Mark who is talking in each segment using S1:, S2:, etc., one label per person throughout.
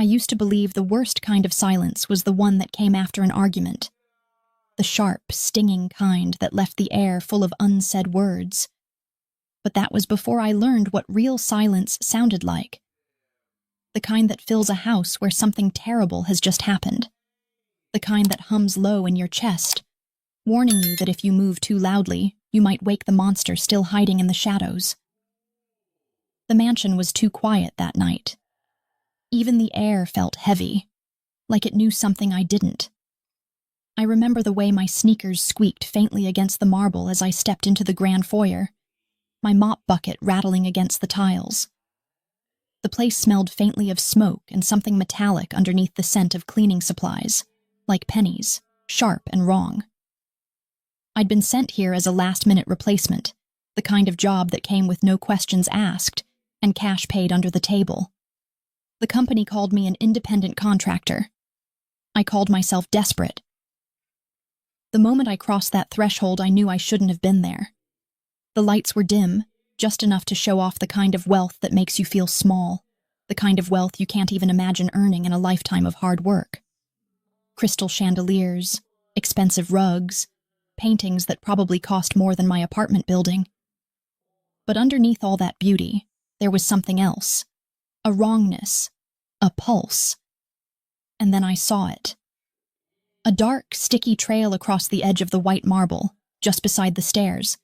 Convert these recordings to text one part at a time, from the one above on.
S1: I used to believe the worst kind of silence was the one that came after an argument. The sharp, stinging kind that left the air full of unsaid words. But that was before I learned what real silence sounded like. The kind that fills a house where something terrible has just happened. The kind that hums low in your chest, warning you that if you move too loudly, you might wake the monster still hiding in the shadows. The mansion was too quiet that night. Even the air felt heavy, like it knew something I didn't. I remember the way my sneakers squeaked faintly against the marble as I stepped into the grand foyer, my mop bucket rattling against the tiles. The place smelled faintly of smoke and something metallic underneath the scent of cleaning supplies, like pennies, sharp and wrong. I'd been sent here as a last-minute replacement, the kind of job that came with no questions asked and cash paid under the table. The company called me an independent contractor. I called myself desperate. The moment I crossed that threshold, I knew I shouldn't have been there. The lights were dim, just enough to show off the kind of wealth that makes you feel small, the kind of wealth you can't even imagine earning in a lifetime of hard work. Crystal chandeliers, expensive rugs, paintings that probably cost more than my apartment building. But underneath all that beauty, there was something else. A wrongness, a pulse. And then I saw it. A dark, sticky trail across the edge of the white marble, just beside the stairs.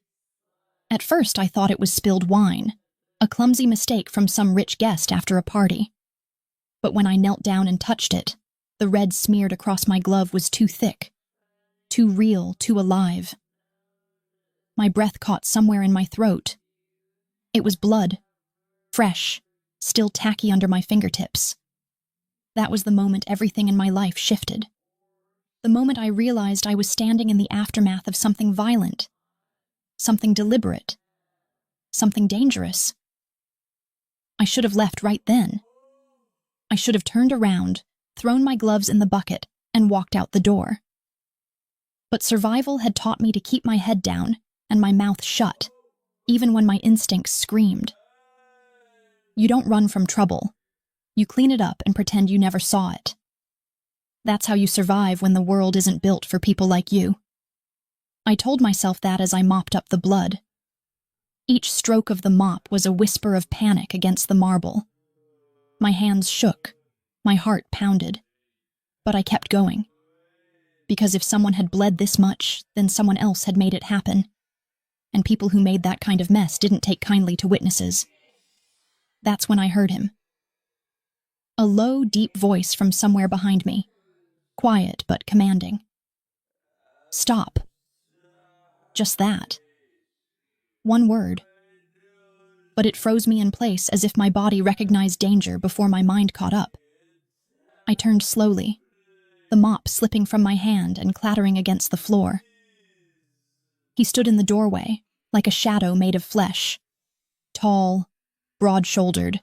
S1: At first I thought it was spilled wine, a clumsy mistake from some rich guest after a party. But when I knelt down and touched it, the red smeared across my glove was too thick, too real, too alive. My breath caught somewhere in my throat. It was blood, fresh, still tacky under my fingertips. That was the moment everything in my life shifted. The moment I realized I was standing in the aftermath of something violent, something deliberate, something dangerous. I should have left right then. I should have turned around, thrown my gloves in the bucket, and walked out the door. But survival had taught me to keep my head down and my mouth shut, even when my instincts screamed. You don't run from trouble. You clean it up and pretend you never saw it. That's how you survive when the world isn't built for people like you. I told myself that as I mopped up the blood. Each stroke of the mop was a whisper of panic against the marble. My hands shook, my heart pounded. But I kept going. Because if someone had bled this much, then someone else had made it happen. And people who made that kind of mess didn't take kindly to witnesses. That's when I heard him. A low, deep voice from somewhere behind me. Quiet but commanding. Stop. Just that. One word. But it froze me in place as if my body recognized danger before my mind caught up. I turned slowly, the mop slipping from my hand and clattering against the floor. He stood in the doorway, like a shadow made of flesh. Tall, broad-shouldered,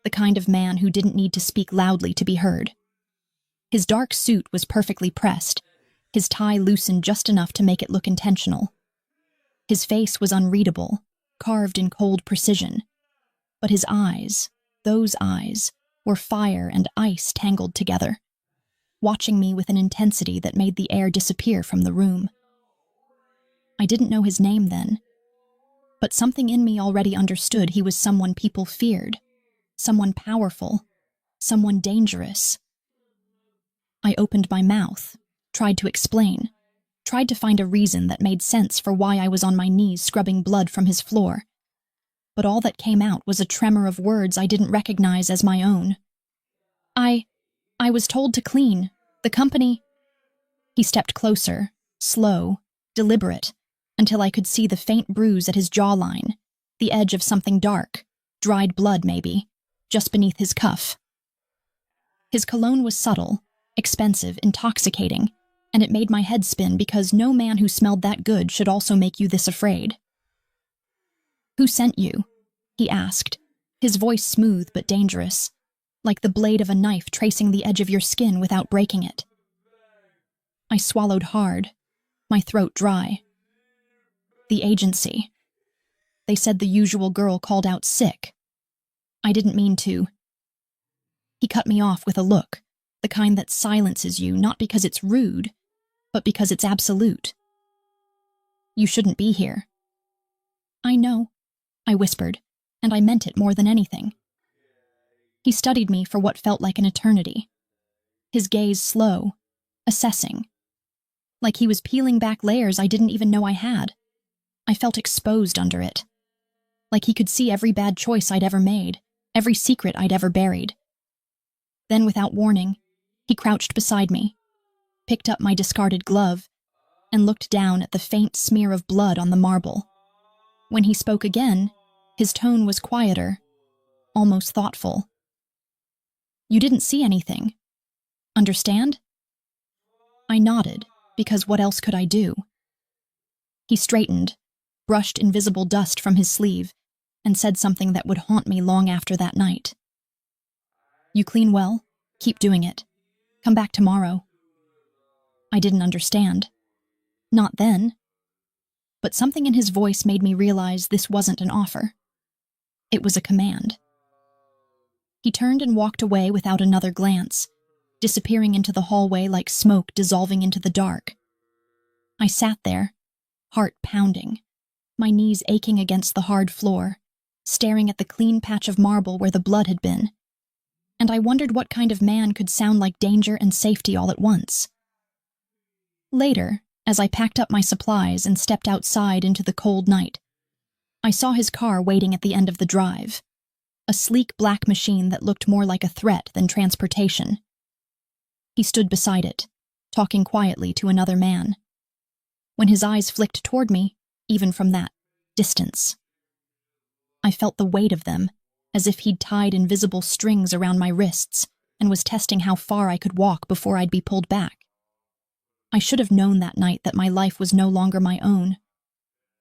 S1: the kind of man who didn't need to speak loudly to be heard. His dark suit was perfectly pressed, his tie loosened just enough to make it look intentional. His face was unreadable, carved in cold precision. But his eyes, those eyes, were fire and ice tangled together, watching me with an intensity that made the air disappear from the room. I didn't know his name then, but something in me already understood he was someone people feared, someone powerful, someone dangerous. I opened my mouth, tried to explain, tried to find a reason that made sense for why I was on my knees scrubbing blood from his floor. But all that came out was a tremor of words I didn't recognize as my own. I was told to clean. The company... He stepped closer, slow, deliberate, until I could see the faint bruise at his jawline, the edge of something dark, dried blood maybe, just beneath his cuff. His cologne was subtle, expensive, intoxicating, and it made my head spin because no man who smelled that good should also make you this afraid. "Who sent you?" he asked, his voice smooth but dangerous, like the blade of a knife tracing the edge of your skin without breaking it. I swallowed hard, my throat dry. The agency. They said the usual girl called out sick. I didn't mean to. He cut me off with a look, the kind that silences you not because it's rude, but because it's absolute. You shouldn't be here. I know, I whispered, and I meant it more than anything. He studied me for what felt like an eternity, his gaze slow, assessing, like he was peeling back layers I didn't even know I had. I felt exposed under it, like he could see every bad choice I'd ever made, every secret I'd ever buried. Then, without warning, he crouched beside me, picked up my discarded glove, and looked down at the faint smear of blood on the marble. When he spoke again, his tone was quieter, almost thoughtful. You didn't see anything. Understand? I nodded, because what else could I do? He straightened, brushed invisible dust from his sleeve, and said something that would haunt me long after that night. You clean well? Keep doing it. Come back tomorrow. I didn't understand. Not then. But something in his voice made me realize this wasn't an offer. It was a command. He turned and walked away without another glance, disappearing into the hallway like smoke dissolving into the dark. I sat there, heart pounding, my knees aching against the hard floor, staring at the clean patch of marble where the blood had been. And I wondered what kind of man could sound like danger and safety all at once. Later, as I packed up my supplies and stepped outside into the cold night, I saw his car waiting at the end of the drive, a sleek black machine that looked more like a threat than transportation. He stood beside it, talking quietly to another man. When his eyes flicked toward me, even from that distance, I felt the weight of them, as if he'd tied invisible strings around my wrists and was testing how far I could walk before I'd be pulled back. I should have known that night that my life was no longer my own,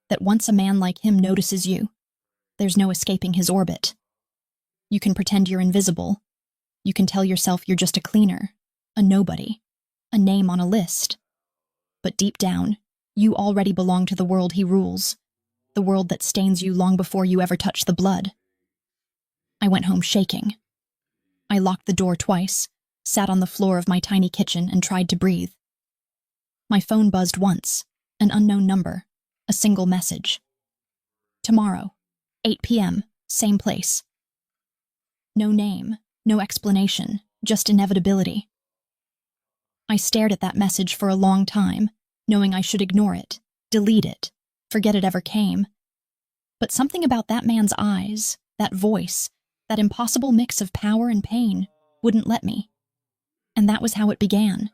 S1: that once a man like him notices you, there's no escaping his orbit. You can pretend you're invisible. You can tell yourself you're just a cleaner, a nobody, a name on a list. But deep down, you already belong to the world he rules, the world that stains you long before you ever touch the blood. I went home shaking. I locked the door twice, sat on the floor of my tiny kitchen, and tried to breathe. My phone buzzed once, an unknown number, a single message. Tomorrow, 8 p.m., same place. No name, no explanation, just inevitability. I stared at that message for a long time, knowing I should ignore it, delete it, forget it ever came. But something about that man's eyes, that voice, that impossible mix of power and pain, wouldn't let me. And that was how it began.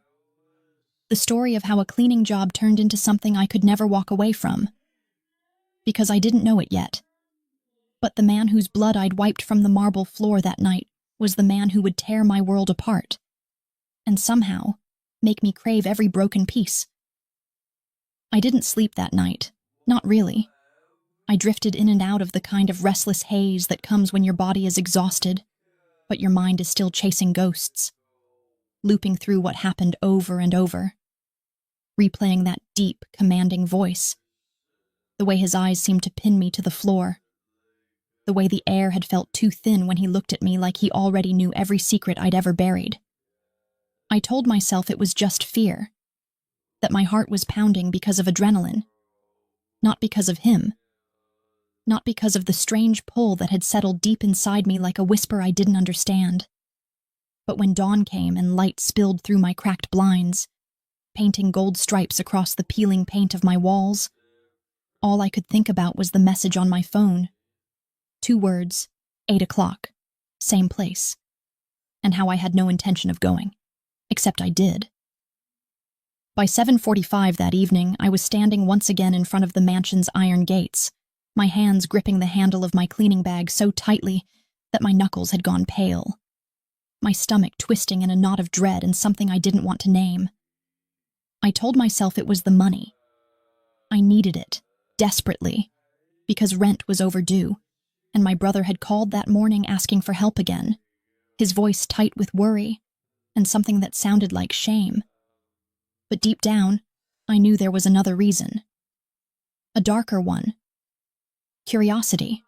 S1: The story of how a cleaning job turned into something I could never walk away from. Because I didn't know it yet. But the man whose blood I'd wiped from the marble floor that night was the man who would tear my world apart. And somehow, make me crave every broken piece. I didn't sleep that night. Not really. I drifted in and out of the kind of restless haze that comes when your body is exhausted, but your mind is still chasing ghosts, looping through what happened over and over, replaying that deep, commanding voice, the way his eyes seemed to pin me to the floor, the way the air had felt too thin when he looked at me like he already knew every secret I'd ever buried. I told myself it was just fear, that my heart was pounding because of adrenaline, not because of him, not because of the strange pull that had settled deep inside me like a whisper I didn't understand. But when dawn came and light spilled through my cracked blinds, painting gold stripes across the peeling paint of my walls, all I could think about was the message on my phone. 2 words, 8 o'clock, same place, and how I had no intention of going, except I did. By 7:45 that evening, I was standing once again in front of the mansion's iron gates, my hands gripping the handle of my cleaning bag so tightly that my knuckles had gone pale, my stomach twisting in a knot of dread and something I didn't want to name. I told myself it was the money. I needed it, desperately, because rent was overdue, and my brother had called that morning asking for help again, his voice tight with worry, and something that sounded like shame. But deep down, I knew there was another reason. A darker one. Curiosity.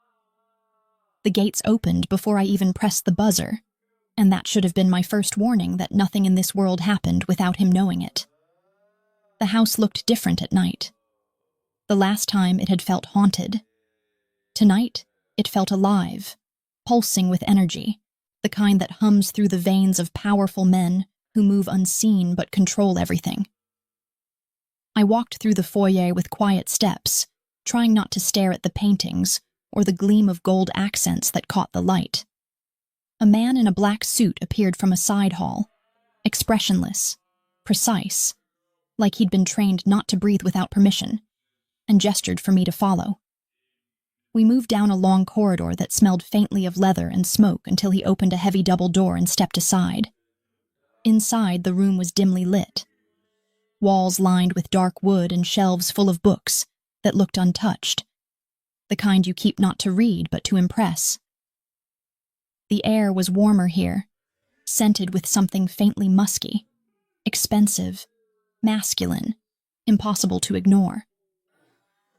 S1: The gates opened before I even pressed the buzzer, And that should have been my first warning that nothing in this world happened without him knowing it. The house looked different at night. The last time it had felt haunted. Tonight, it felt alive, pulsing with energy, the kind that hums through the veins of powerful men who move unseen but control everything. I walked through the foyer with quiet steps, trying not to stare at the paintings or the gleam of gold accents that caught the light. A man in a black suit appeared from a side hall, expressionless, precise, like he'd been trained not to breathe without permission, and gestured for me to follow. We moved down a long corridor that smelled faintly of leather and smoke until he opened a heavy double door and stepped aside. Inside, the room was dimly lit. Walls lined with dark wood and shelves full of books that looked untouched, the kind you keep not to read but to impress. The air was warmer here, scented with something faintly musky, expensive, masculine, impossible to ignore.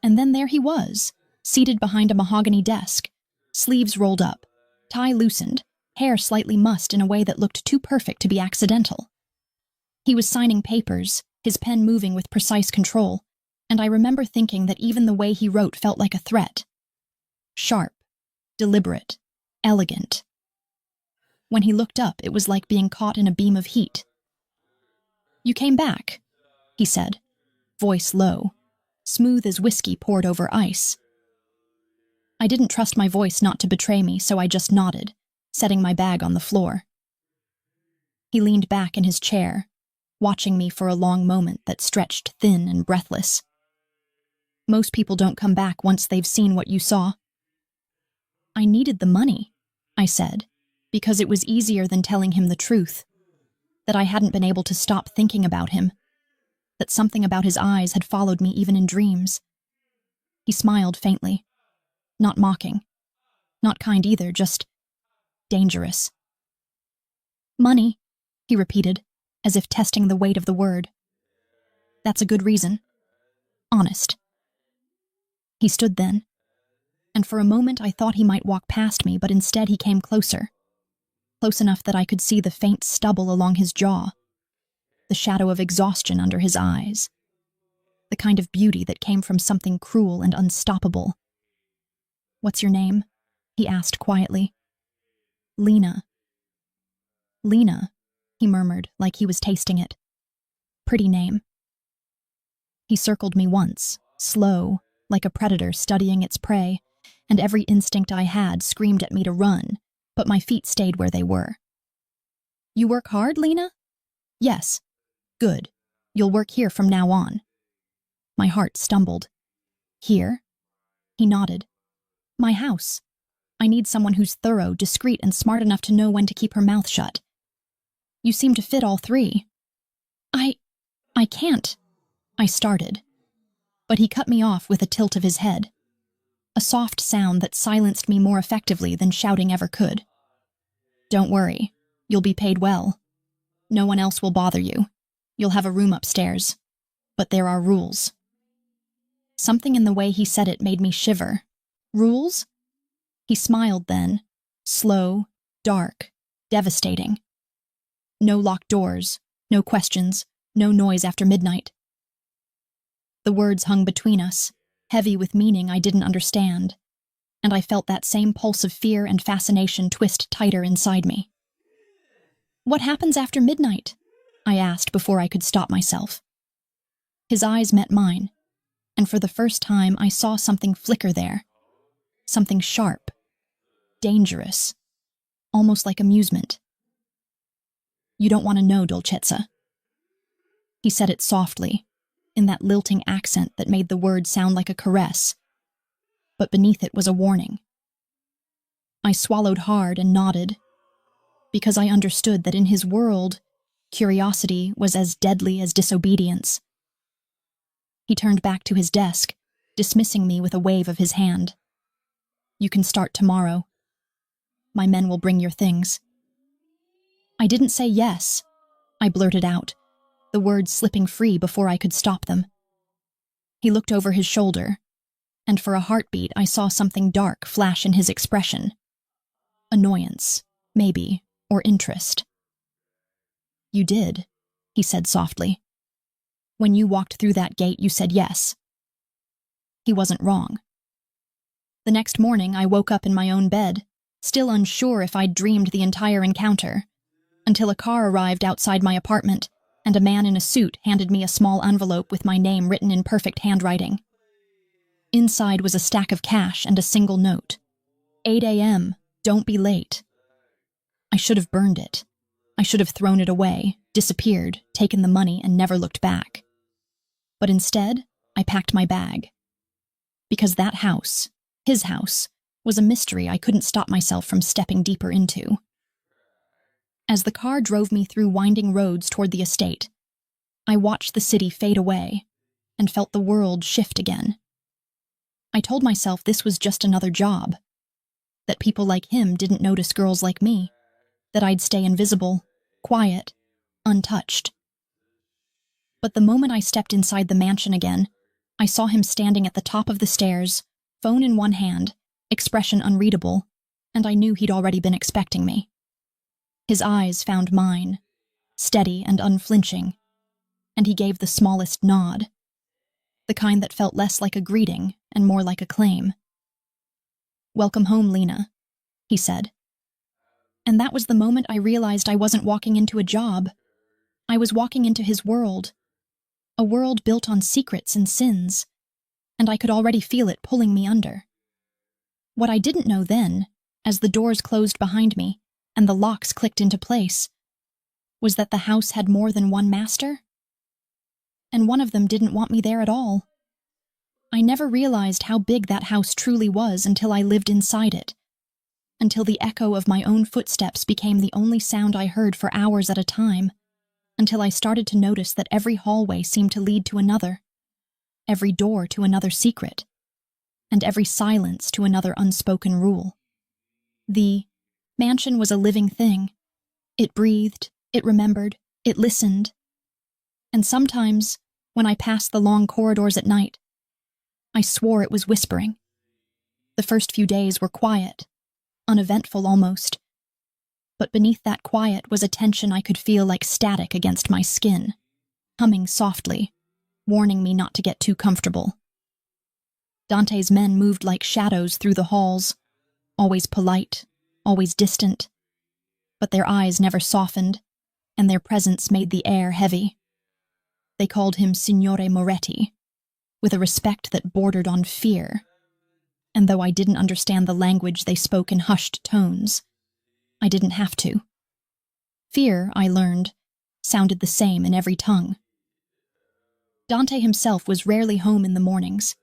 S1: And then there he was, seated behind a mahogany desk, sleeves rolled up, tie loosened, hair slightly mussed in a way that looked too perfect to be accidental. He was signing papers, his pen moving with precise control, and I remember thinking that even the way he wrote felt like a threat. Sharp, deliberate, elegant. When he looked up, it was like being caught in a beam of heat. "You came back," he said, voice low, smooth as whiskey poured over ice. I didn't trust my voice not to betray me, so I just nodded, setting my bag on the floor. He leaned back in his chair, watching me for a long moment that stretched thin and breathless. "Most people don't come back once they've seen what you saw." "I needed the money," I said, because it was easier than telling him the truth, that I hadn't been able to stop thinking about him, that something about his eyes had followed me even in dreams. He smiled faintly, not mocking, not kind either, just dangerous. "Money," he repeated, as if testing the weight of the word. "That's a good reason. Honest." He stood then, and for a moment I thought he might walk past me, but instead he came closer. Close enough that I could see the faint stubble along his jaw, the shadow of exhaustion under his eyes, the kind of beauty that came from something cruel and unstoppable. "What's your name?" he asked quietly. "Lena." "Lena," he murmured like he was tasting it. "Pretty name." He circled me once, slow, like a predator studying its prey, and every instinct I had screamed at me to run, but my feet stayed where they were. "You work hard, Lena?" "Yes." "Good. You'll work here from now on." My heart stumbled. "Here?" He nodded. "My house. I need someone who's thorough, discreet, and smart enough to know when to keep her mouth shut. You seem to fit all three." I can't," I started. But he cut me off with a tilt of his head, a soft sound that silenced me more effectively than shouting ever could. "Don't worry. You'll be paid well. No one else will bother you. You'll have a room upstairs. But there are rules." Something in the way he said it made me shiver. "Rules?" He smiled then, slow, dark, devastating. "No locked doors, no questions, no noise after midnight." The words hung between us, heavy with meaning I didn't understand, and I felt that same pulse of fear and fascination twist tighter inside me. "What happens after midnight?" I asked before I could stop myself. His eyes met mine, and for the first time I saw something flicker there, something sharp, dangerous, almost like amusement. "You don't want to know, Dolcezza." He said it softly, in that lilting accent that made the word sound like a caress, but beneath it was a warning. I swallowed hard and nodded, because I understood that in his world, curiosity was as deadly as disobedience. He turned back to his desk, dismissing me with a wave of his hand. "You can start tomorrow. My men will bring your things." I didn't say yes, I blurted out, the words slipping free before I could stop them. He looked over his shoulder, and for a heartbeat I saw something dark flash in his expression. Annoyance, maybe, or interest. "You did," he said softly. "When you walked through that gate, you said yes." He wasn't wrong. The next morning, I woke up in my own bed, still unsure if I'd dreamed the entire encounter, until a car arrived outside my apartment, and a man in a suit handed me a small envelope with my name written in perfect handwriting. Inside was a stack of cash and a single note. 8 a.m., don't be late. I should have burned it. I should have thrown it away, disappeared, taken the money, and never looked back. But instead, I packed my bag. Because that house, his house, was a mystery I couldn't stop myself from stepping deeper into. As the car drove me through winding roads toward the estate, I watched the city fade away and felt the world shift again. I told myself this was just another job, that people like him didn't notice girls like me, that I'd stay invisible, quiet, untouched. But the moment I stepped inside the mansion again, I saw him standing at the top of the stairs, phone in one hand, expression unreadable, and I knew he'd already been expecting me. His eyes found mine, steady and unflinching, and he gave the smallest nod, the kind that felt less like a greeting and more like a claim. "Welcome home, Lena," he said. And that was the moment I realized I wasn't walking into a job. I was walking into his world, a world built on secrets and sins, and I could already feel it pulling me under. What I didn't know then, as the doors closed behind me and the locks clicked into place, was that the house had more than one master, and one of them didn't want me there at all. I never realized how big that house truly was until I lived inside it, until the echo of my own footsteps became the only sound I heard for hours at a time, until I started to notice that every hallway seemed to lead to another, every door to another secret, and every silence to another unspoken rule. The mansion was a living thing. It breathed, it remembered, it listened. And sometimes, when I passed the long corridors at night, I swore it was whispering. The first few days were quiet, uneventful almost, but beneath that quiet was a tension I could feel like static against my skin, humming softly, warning me not to get too comfortable. Dante's men moved like shadows through the halls, always polite, always distant, but their eyes never softened, and their presence made the air heavy. They called him Signore Moretti, with a respect that bordered on fear, and though I didn't understand the language they spoke in hushed tones, I didn't have to. Fear, I learned, sounded the same in every tongue. Dante himself was rarely home in the mornings.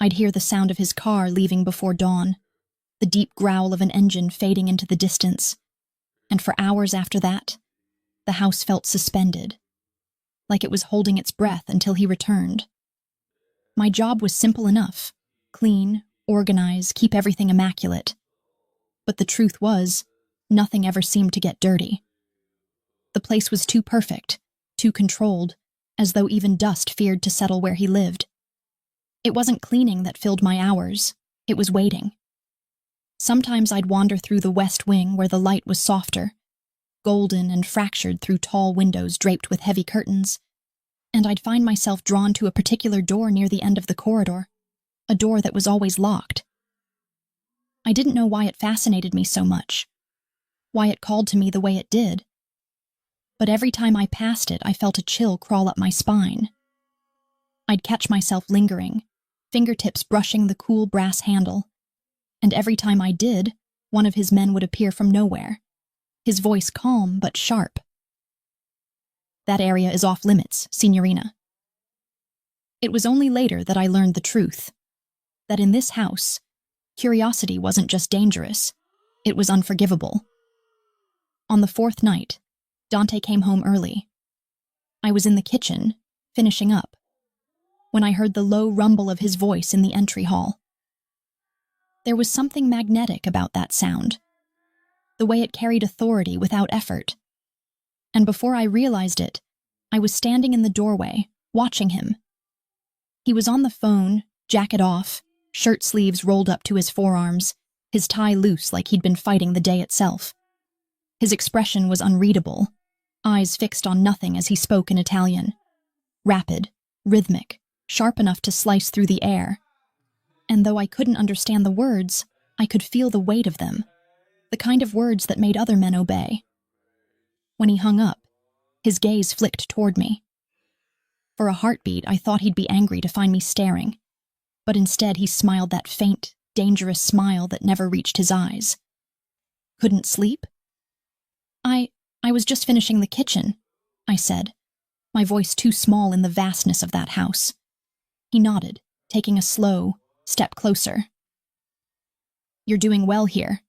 S1: I'd hear the sound of his car leaving before dawn, the deep growl of an engine fading into the distance, and for hours after that, the house felt suspended, like it was holding its breath until he returned. My job was simple enough: clean, organize, keep everything immaculate. But the truth was, nothing ever seemed to get dirty. The place was too perfect, too controlled, as though even dust feared to settle where he lived. It wasn't cleaning that filled my hours, it was waiting. Sometimes I'd wander through the west wing where the light was softer, golden and fractured through tall windows draped with heavy curtains, and I'd find myself drawn to a particular door near the end of the corridor, a door that was always locked. I didn't know why it fascinated me so much, why it called to me the way it did, but every time I passed it, I felt a chill crawl up my spine. I'd catch myself lingering, fingertips brushing the cool brass handle, and every time I did, one of his men would appear from nowhere, his voice calm but sharp. "That area is off limits, Signorina." It was only later that I learned the truth, that in this house, curiosity wasn't just dangerous, it was unforgivable. On the fourth night, Dante came home early. I was in the kitchen, finishing up, when I heard the low rumble of his voice in the entry hall. There was something magnetic about that sound, the way it carried authority without effort. And before I realized it, I was standing in the doorway, watching him. He was on the phone, jacket off, shirt sleeves rolled up to his forearms, his tie loose like he'd been fighting the day itself. His expression was unreadable, eyes fixed on nothing as he spoke in Italian. Rapid, rhythmic, sharp enough to slice through the air. And though I couldn't understand the words, I could feel the weight of them, the kind of words that made other men obey. When he hung up, his gaze flicked toward me. For a heartbeat, I thought he'd be angry to find me staring, but instead he smiled that faint, dangerous smile that never reached his eyes. Couldn't sleep? I was just finishing the kitchen, I said, my voice too small in the vastness of that house. He nodded, taking a slow step closer. You're doing well here,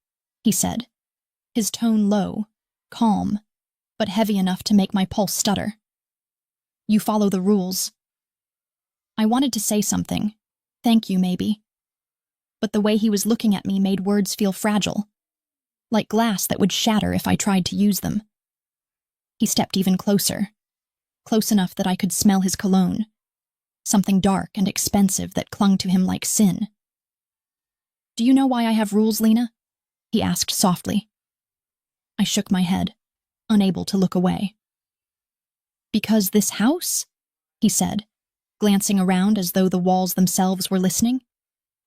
S1: he said, his tone low, calm, but heavy enough to make my pulse stutter. You follow the rules. I wanted to say something, thank you maybe, but the way he was looking at me made words feel fragile, like glass that would shatter if I tried to use them. He stepped even closer, close enough that I could smell his cologne, something dark and expensive that clung to him like sin. Do you know why I have rules, Lena? He asked softly. I shook my head, unable to look away. Because this house, he said, glancing around as though the walls themselves were listening,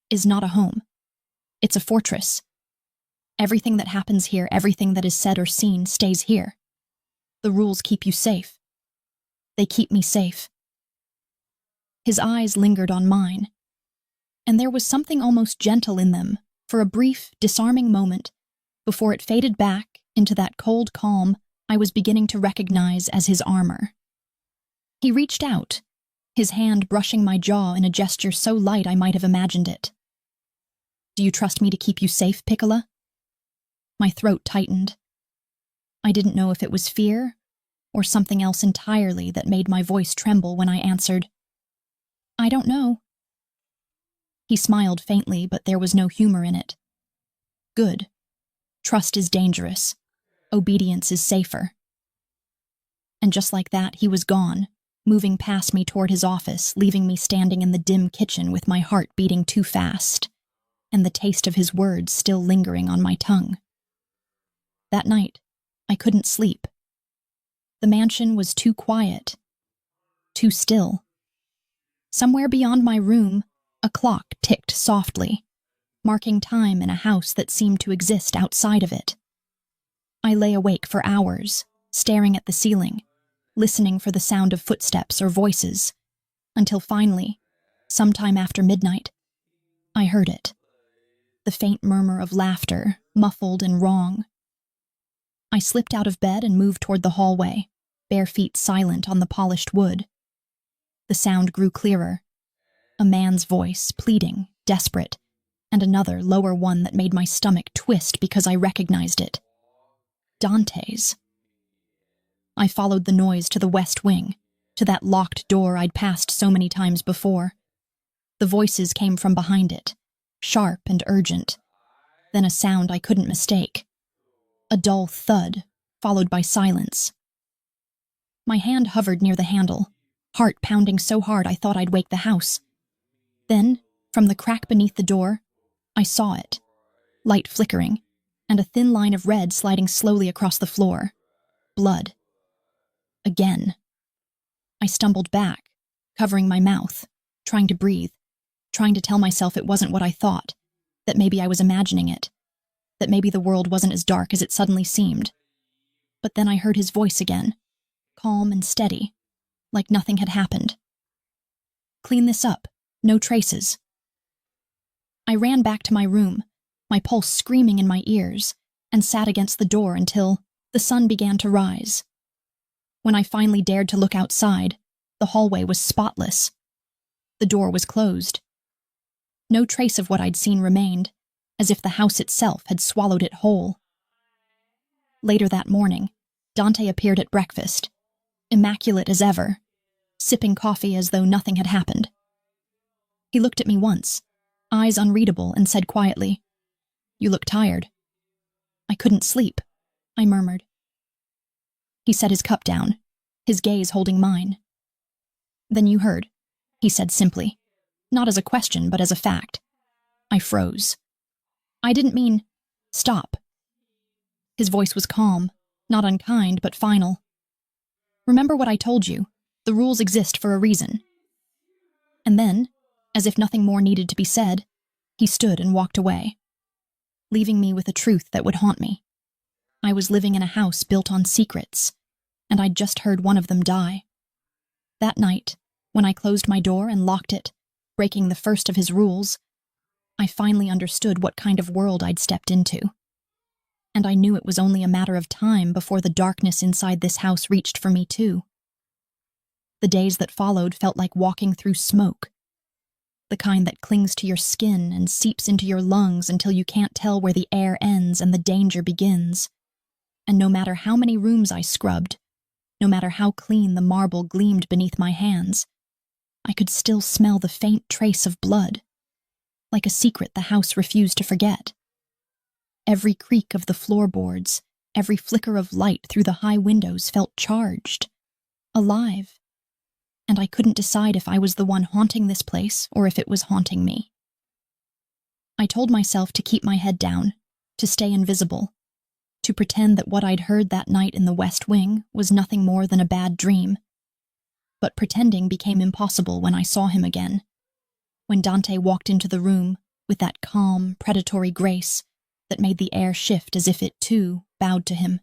S1: is not a home. It's a fortress. Everything that happens here, everything that is said or seen, stays here. The rules keep you safe. They keep me safe. His eyes lingered on mine, and there was something almost gentle in them for a brief, disarming moment before it faded back into that cold calm I was beginning to recognize as his armor. He reached out, his hand brushing my jaw in a gesture so light I might have imagined it. Do you trust me to keep you safe, Piccola? My throat tightened. I didn't know if it was fear or something else entirely that made my voice tremble when I answered, I don't know. He smiled faintly, but there was no humor in it. Good. Trust is dangerous. Obedience is safer. And just like that, he was gone, moving past me toward his office, leaving me standing in the dim kitchen with my heart beating too fast, and the taste of his words still lingering on my tongue. That night, I couldn't sleep. The mansion was too quiet, too still. Somewhere beyond my room, a clock ticked softly, marking time in a house that seemed to exist outside of it. I lay awake for hours, staring at the ceiling, listening for the sound of footsteps or voices, until finally, sometime after midnight, I heard it. The faint murmur of laughter, muffled and wrong. I slipped out of bed and moved toward the hallway, bare feet silent on the polished wood. The sound grew clearer. A man's voice, pleading, desperate, and another, lower one that made my stomach twist because I recognized it. Dante's. I followed the noise to the west wing, to that locked door I'd passed so many times before. The voices came from behind it, sharp and urgent. Then a sound I couldn't mistake. A dull thud, followed by silence. My hand hovered near the handle, heart pounding so hard I thought I'd wake the house. Then, from the crack beneath the door, I saw it, light flickering, and a thin line of red sliding slowly across the floor. Blood. Again. I stumbled back, covering my mouth, trying to breathe, trying to tell myself it wasn't what I thought, that maybe I was imagining it, that maybe the world wasn't as dark as it suddenly seemed. But then I heard his voice again, calm and steady, like nothing had happened. Clean this up, no traces. I ran back to my room, my pulse screaming in my ears, and sat against the door until the sun began to rise. When I finally dared to look outside, the hallway was spotless. The door was closed. No trace of what I'd seen remained, as if the house itself had swallowed it whole. Later that morning, Dante appeared at breakfast, immaculate as ever, sipping coffee as though nothing had happened. He looked at me once, eyes unreadable, and said quietly, "You look tired." "I couldn't sleep," I murmured. He set his cup down, his gaze holding mine. "Then you heard," he said simply, not as a question but as a fact. I froze. "I didn't mean, stop." His voice was calm, not unkind, but final. "Remember what I told you. The rules exist for a reason." And then, as if nothing more needed to be said, he stood and walked away, leaving me with a truth that would haunt me. I was living in a house built on secrets, and I'd just heard one of them die. That night, when I closed my door and locked it, breaking the first of his rules, I finally understood what kind of world I'd stepped into. And I knew it was only a matter of time before the darkness inside this house reached for me too. The days that followed felt like walking through smoke, the kind that clings to your skin and seeps into your lungs until you can't tell where the air ends and the danger begins. And no matter how many rooms I scrubbed, no matter how clean the marble gleamed beneath my hands, I could still smell the faint trace of blood, like a secret the house refused to forget. Every creak of the floorboards, every flicker of light through the high windows felt charged, alive, and I couldn't decide if I was the one haunting this place or if it was haunting me. I told myself to keep my head down, to stay invisible, to pretend that what I'd heard that night in the West Wing was nothing more than a bad dream. But pretending became impossible when I saw him again, when Dante walked into the room with that calm, predatory grace that made the air shift as if it, too, bowed to him.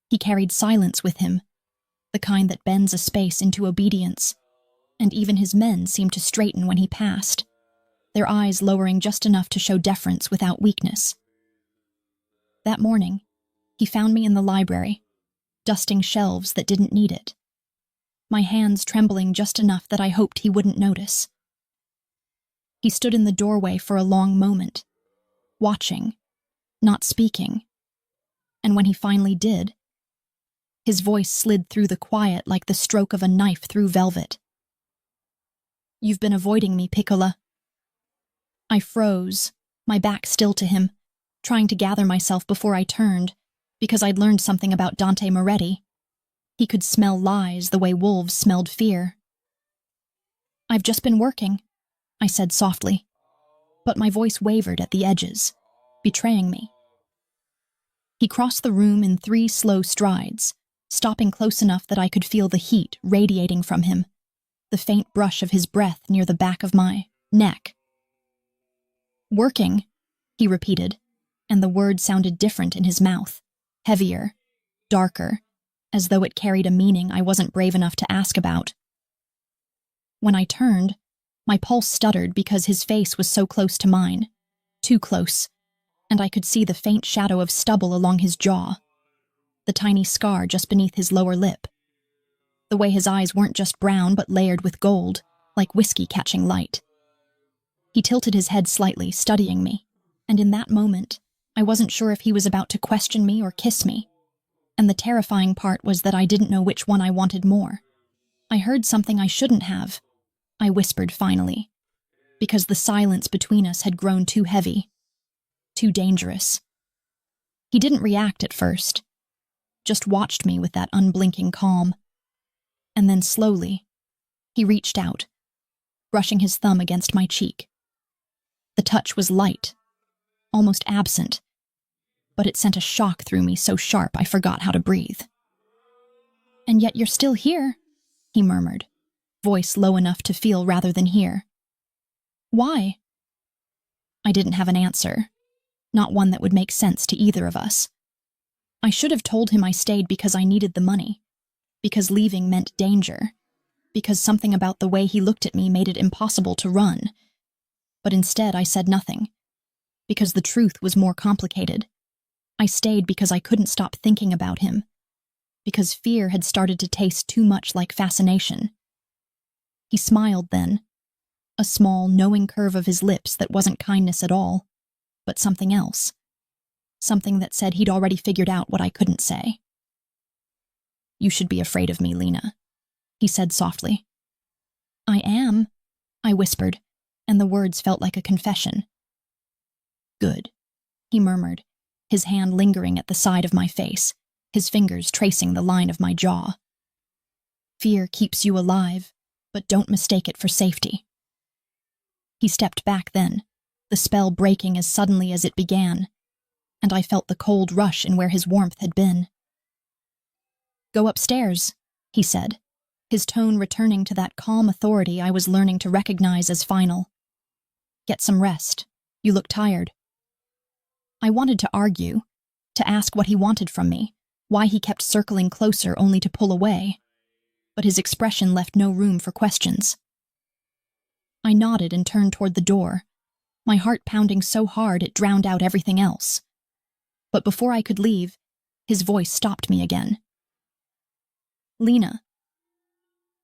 S1: He carried silence with him, the kind that bends a space into obedience, and even his men seemed to straighten when he passed, their eyes lowering just enough to show deference without weakness. That morning, he found me in the library, dusting shelves that didn't need it, my hands trembling just enough that I hoped he wouldn't notice. He stood in the doorway for a long moment, watching, not speaking, and when he finally did, his voice slid through the quiet like the stroke of a knife through velvet. "You've been avoiding me, Piccola." I froze, my back still to him, trying to gather myself before I turned, because I'd learned something about Dante Moretti. He could smell lies the way wolves smelled fear. "I've just been working," I said softly, but my voice wavered at the edges, betraying me. He crossed the room in 3 slow strides, stopping close enough that I could feel the heat radiating from him, the faint brush of his breath near the back of my neck. "Working," he repeated, and the word sounded different in his mouth, heavier, darker, as though it carried a meaning I wasn't brave enough to ask about. When I turned, my pulse stuttered because his face was so close to mine, too close, and I could see the faint shadow of stubble along his jaw, the tiny scar just beneath his lower lip, the way his eyes weren't just brown but layered with gold, like whiskey catching light. He tilted his head slightly, studying me, and in that moment, I wasn't sure if he was about to question me or kiss me, and the terrifying part was that I didn't know which one I wanted more. "I heard something I shouldn't have," I whispered finally, because the silence between us had grown too heavy, too dangerous. He didn't react at first, just watched me with that unblinking calm. And then slowly, he reached out, brushing his thumb against my cheek. The touch was light, almost absent, but it sent a shock through me so sharp I forgot how to breathe. "And yet you're still here," he murmured, voice low enough to feel rather than hear. "Why?" I didn't have an answer, not one that would make sense to either of us. I should have told him I stayed because I needed the money, because leaving meant danger, because something about the way he looked at me made it impossible to run. But instead I said nothing, because the truth was more complicated. I stayed because I couldn't stop thinking about him, because fear had started to taste too much like fascination. He smiled then, a small, knowing curve of his lips that wasn't kindness at all, but something else. Something that said he'd already figured out what I couldn't say. "You should be afraid of me, Lena," he said softly. "I am," I whispered, and the words felt like a confession. "Good," he murmured, his hand lingering at the side of my face, his fingers tracing the line of my jaw. "Fear keeps you alive, but don't mistake it for safety." He stepped back then, the spell breaking as suddenly as it began, and I felt the cold rush in where his warmth had been. "Go upstairs," he said, his tone returning to that calm authority I was learning to recognize as final. "Get some rest. You look tired." I wanted to argue, to ask what he wanted from me, why he kept circling closer only to pull away, but his expression left no room for questions. I nodded and turned toward the door, my heart pounding so hard it drowned out everything else. But before I could leave, his voice stopped me again. "Lena."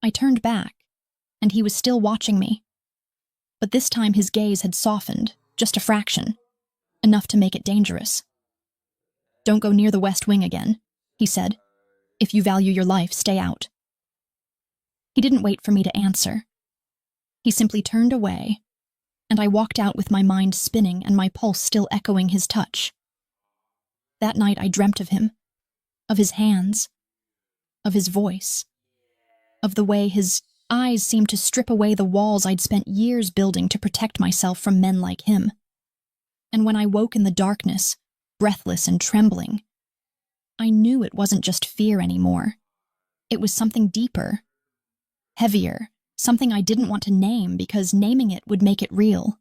S1: I turned back, and he was still watching me. But this time his gaze had softened, just a fraction, enough to make it dangerous. "Don't go near the West Wing again," he said. "If you value your life, stay out." He didn't wait for me to answer. He simply turned away, and I walked out with my mind spinning and my pulse still echoing his touch. That night I dreamt of him, of his hands, of his voice, of the way his eyes seemed to strip away the walls I'd spent years building to protect myself from men like him. And when I woke in the darkness, breathless and trembling, I knew it wasn't just fear anymore. It was something deeper, heavier, something I didn't want to name because naming it would make it real.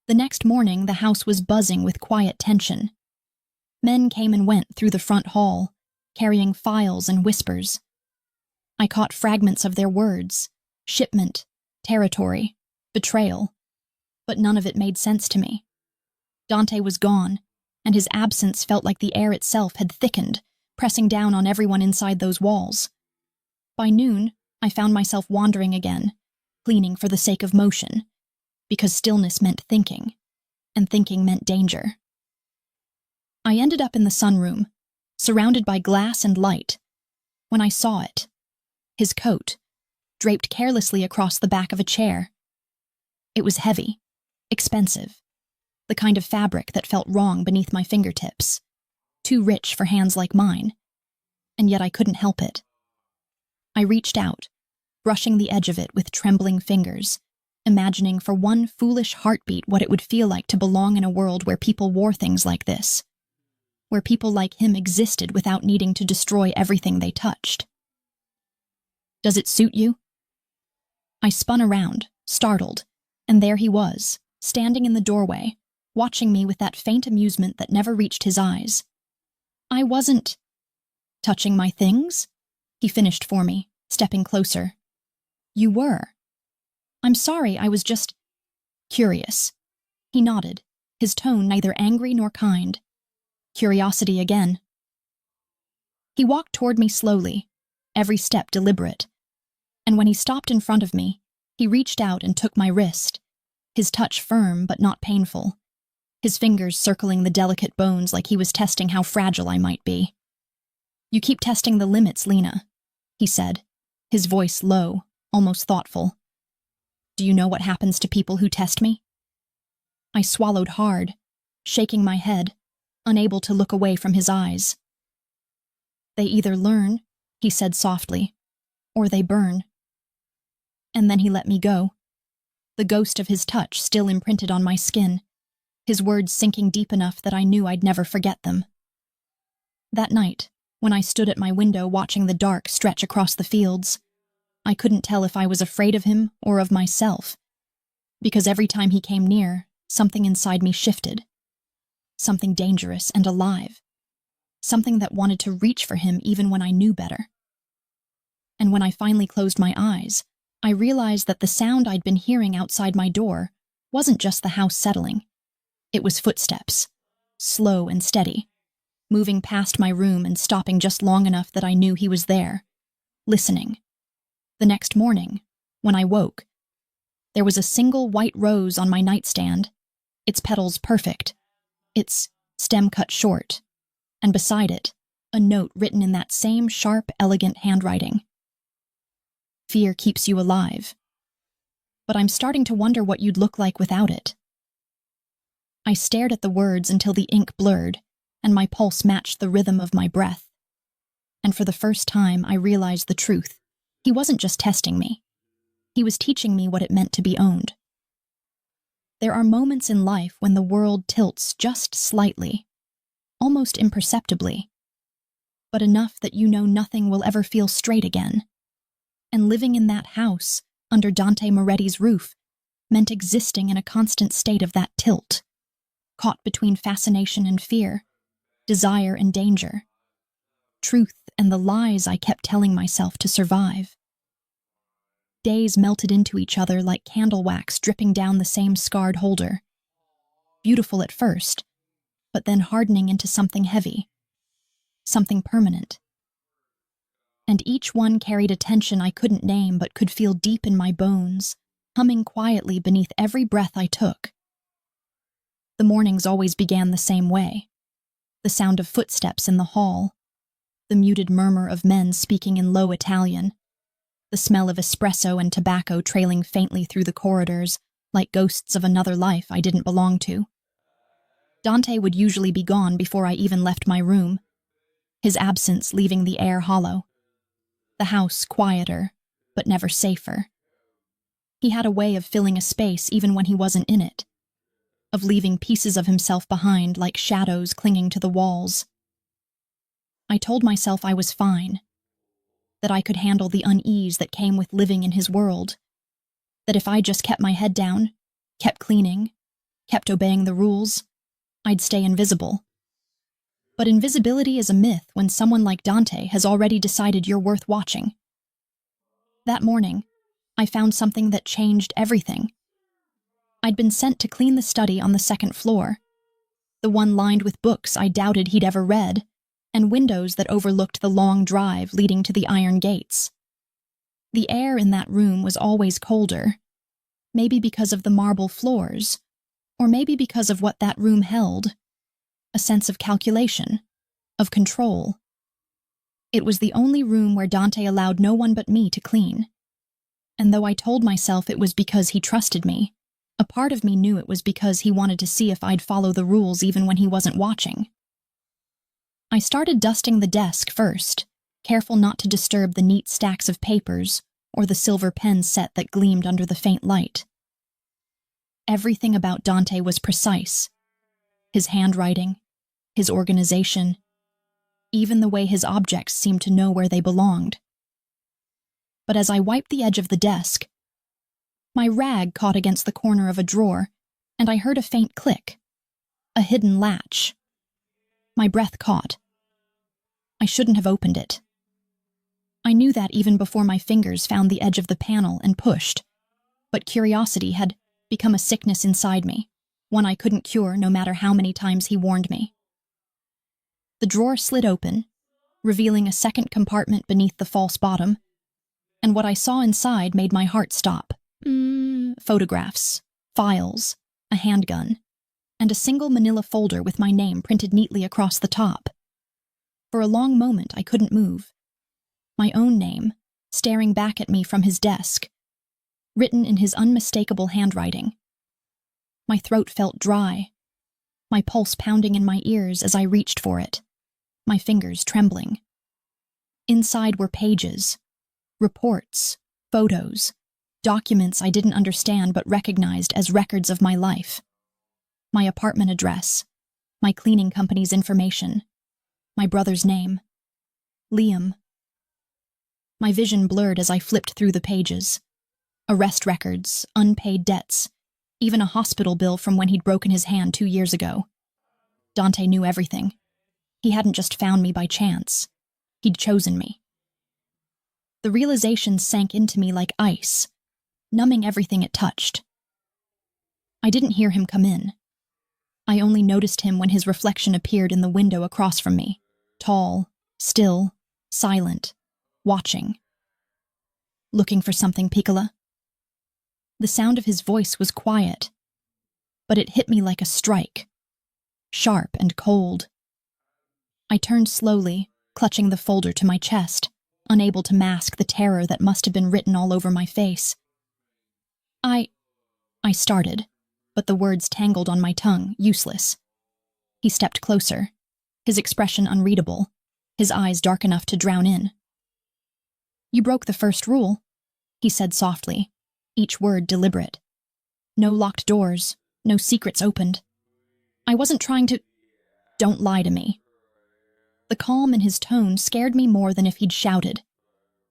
S1: The next morning, the house was buzzing with quiet tension. Men came and went through the front hall, carrying files and whispers. I caught fragments of their words: shipment, territory, betrayal, but none of it made sense to me. Dante was gone, and his absence felt like the air itself had thickened, pressing down on everyone inside those walls. By noon, I found myself wandering again, cleaning for the sake of motion, because stillness meant thinking, and thinking meant danger. I ended up in the sunroom, surrounded by glass and light, when I saw it. His coat, draped carelessly across the back of a chair. It was heavy, expensive, the kind of fabric that felt wrong beneath my fingertips, too rich for hands like mine, and yet I couldn't help it. I reached out, brushing the edge of it with trembling fingers, imagining for one foolish heartbeat what it would feel like to belong in a world where people wore things like this, where people like him existed without needing to destroy everything they touched. "Does it suit you?" I spun around, startled, and there he was, standing in the doorway, watching me with that faint amusement that never reached his eyes. "I wasn't touching my things," he finished for me, stepping closer. "You were." "I'm sorry, I was just curious." He nodded, his tone neither angry nor kind. Curiosity again. He walked toward me slowly, every step deliberate, and when he stopped in front of me, he reached out and took my wrist, his touch firm but not painful, his fingers circling the delicate bones like he was testing how fragile I might be. "You keep testing the limits, Lena," he said, his voice low, almost thoughtful. "Do you know what happens to people who test me?" I swallowed hard, shaking my head, unable to look away from his eyes. "They either learn," he said softly, "or they burn." And then he let me go, the ghost of his touch still imprinted on my skin, his words sinking deep enough that I knew I'd never forget them. That night, when I stood at my window watching the dark stretch across the fields, I couldn't tell if I was afraid of him or of myself, because every time he came near, something inside me shifted. Something dangerous and alive. Something that wanted to reach for him even when I knew better. And when I finally closed my eyes, I realized that the sound I'd been hearing outside my door wasn't just the house settling. It was footsteps, slow and steady, moving past my room and stopping just long enough that I knew he was there, listening. The next morning, when I woke, there was a single white rose on my nightstand, its petals perfect, its stem cut short, and beside it, a note written in that same sharp, elegant handwriting. "Fear keeps you alive, but I'm starting to wonder what you'd look like without it." I stared at the words until the ink blurred, and my pulse matched the rhythm of my breath. And for the first time, I realized the truth. He wasn't just testing me. He was teaching me what it meant to be owned. There are moments in life when the world tilts just slightly, almost imperceptibly, but enough that you know nothing will ever feel straight again. And living in that house, under Dante Moretti's roof, meant existing in a constant state of that tilt, caught between fascination and fear, desire and danger, truth and the lies I kept telling myself to survive. Days melted into each other like candle wax dripping down the same scarred holder. Beautiful at first, but then hardening into something heavy, something permanent. And each one carried a tension I couldn't name but could feel deep in my bones, humming quietly beneath every breath I took. The mornings always began the same way. The sound of footsteps in the hall, the muted murmur of men speaking in low Italian, the smell of espresso and tobacco trailing faintly through the corridors like ghosts of another life I didn't belong to. Dante would usually be gone before I even left my room, his absence leaving the air hollow, the house quieter, but never safer. He had a way of filling a space even when he wasn't in it, of leaving pieces of himself behind like shadows clinging to the walls. I told myself I was fine, that I could handle the unease that came with living in his world, that if I just kept my head down, kept cleaning, kept obeying the rules, I'd stay invisible. But invisibility is a myth when someone like Dante has already decided you're worth watching. That morning, I found something that changed everything. I'd been sent to clean the study on the second floor, the one lined with books I doubted he'd ever read, and windows that overlooked the long drive leading to the iron gates. The air in that room was always colder, maybe because of the marble floors, or maybe because of what that room held, a sense of calculation, of control. It was the only room where Dante allowed no one but me to clean. And though I told myself it was because he trusted me, a part of me knew it was because he wanted to see if I'd follow the rules even when he wasn't watching. I started dusting the desk first, careful not to disturb the neat stacks of papers or the silver pen set that gleamed under the faint light. Everything about Dante was precise. His handwriting, his organization, even the way his objects seemed to know where they belonged. But as I wiped the edge of the desk, my rag caught against the corner of a drawer, and I heard a faint click, a hidden latch. My breath caught. I shouldn't have opened it. I knew that even before my fingers found the edge of the panel and pushed, but curiosity had become a sickness inside me, one I couldn't cure no matter how many times he warned me. The drawer slid open, revealing a second compartment beneath the false bottom, and what I saw inside made my heart stop. Photographs, files, a handgun, and a single manila folder with my name printed neatly across the top. For a long moment I couldn't move. My own name, staring back at me from his desk, written in his unmistakable handwriting. My throat felt dry, my pulse pounding in my ears as I reached for it, my fingers trembling. Inside were pages, reports, photos, documents I didn't understand but recognized as records of my life. My apartment address, my cleaning company's information, my brother's name, Liam. My vision blurred as I flipped through the pages. Arrest records, unpaid debts, even a hospital bill from when he'd broken his hand 2 years ago. Dante knew everything. He hadn't just found me by chance. He'd chosen me. The realization sank into me like ice, numbing everything it touched. I didn't hear him come in. I only noticed him when his reflection appeared in the window across from me, tall, still, silent, watching. Looking for something, Piccola? The sound of his voice was quiet, but it hit me like a strike, sharp and cold. I turned slowly, clutching the folder to my chest, unable to mask the terror that must have been written all over my face. I started, but the words tangled on my tongue, useless. He stepped closer, his expression unreadable, his eyes dark enough to drown in. "You broke the first rule," he said softly, each word deliberate. "No locked doors, No secrets opened. I wasn't trying to— Don't lie to me. The calm in his tone scared me more than if he'd shouted.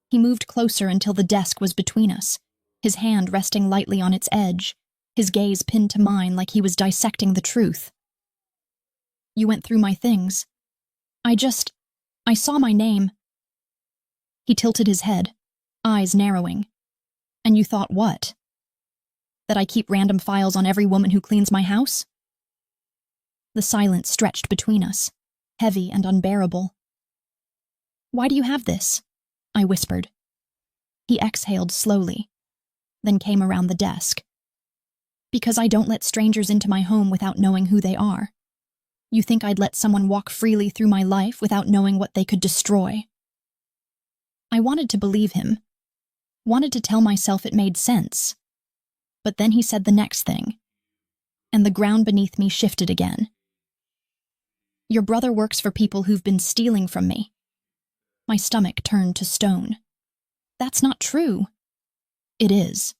S1: He moved closer until the desk was between us, his hand resting lightly on its edge, his gaze pinned to mine like he was dissecting the truth. You went through my things. I saw my name. He tilted his head, eyes narrowing. And you thought what? That I keep random files on every woman who cleans my house? The silence stretched between us, heavy and unbearable. Why do you have this? I whispered. He exhaled slowly, then came around the desk. Because I don't let strangers into my home without knowing who they are. You think I'd let someone walk freely through my life without knowing what they could destroy? I wanted to believe him, wanted to tell myself it made sense. But then he said the next thing, and the ground beneath me shifted again. Your brother works for people who've been stealing from me. My stomach turned to stone. That's not true. It is.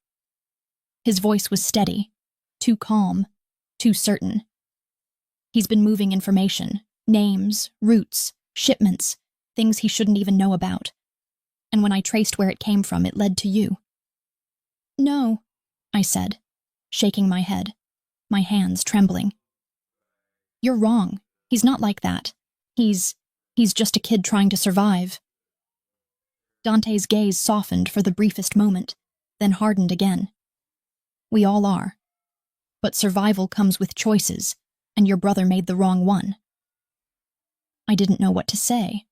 S1: His voice was steady, too calm, too certain. He's been moving information, names, routes, shipments, things he shouldn't even know about. And when I traced where it came from, it led to you. No, I said, shaking my head, my hands trembling. You're wrong. He's not like that. He's just a kid trying to survive. Dante's gaze softened for the briefest moment, then hardened again. We all are. But survival comes with choices, and your brother made the wrong one. I didn't know what to say.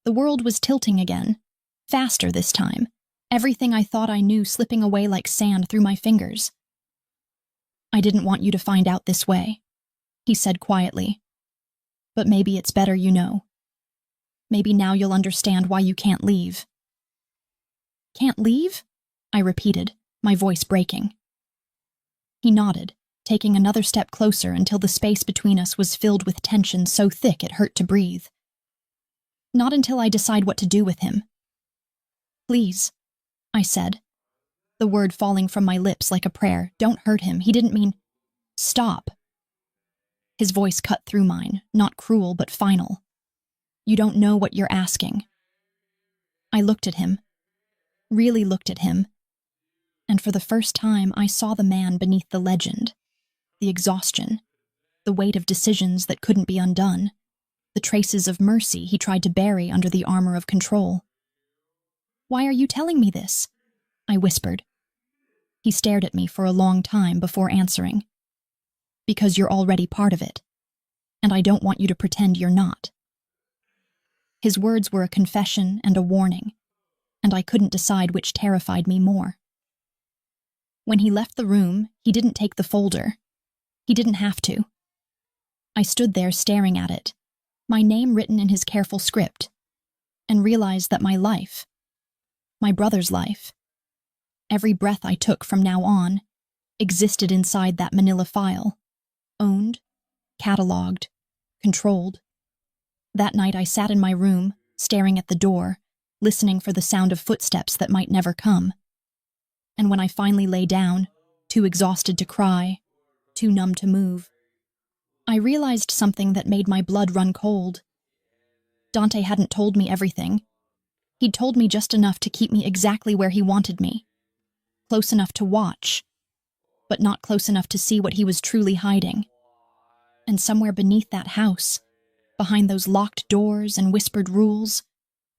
S1: The world was tilting again, faster this time, everything I thought I knew slipping away like sand through my fingers. I didn't want you to find out this way, he said quietly. But maybe it's better you know. Maybe now you'll understand why you can't leave. Can't leave? I repeated, my voice breaking. He nodded, taking another step closer until the space between us was filled with tension so thick it hurt to breathe. Not until I decide what to do with him. Please, I said, the word falling from my lips like a prayer. Don't hurt him. He didn't mean— Stop. His voice cut through mine, not cruel but final. You don't know what you're asking. I looked at him, really looked at him, and for the first time I saw the man beneath the legend, the exhaustion, the weight of decisions that couldn't be undone, the traces of mercy he tried to bury under the armor of control. Why are you telling me this? I whispered. He stared at me for a long time before answering. Because you're already part of it, and I don't want you to pretend you're not. His words were a confession and a warning, and I couldn't decide which terrified me more. When he left the room, he didn't take the folder. He didn't have to. I stood there staring at it, my name written in his careful script, and realized that my life, my brother's life, every breath I took from now on, existed inside that manila file, owned, catalogued, controlled. That night I sat in my room, staring at the door, listening for the sound of footsteps that might never come. And when I finally lay down, too exhausted to cry, too numb to move, I realized something that made my blood run cold. Dante hadn't told me everything. He'd told me just enough to keep me exactly where he wanted me, close enough to watch, but not close enough to see what he was truly hiding. And somewhere beneath that house, behind those locked doors and whispered rules,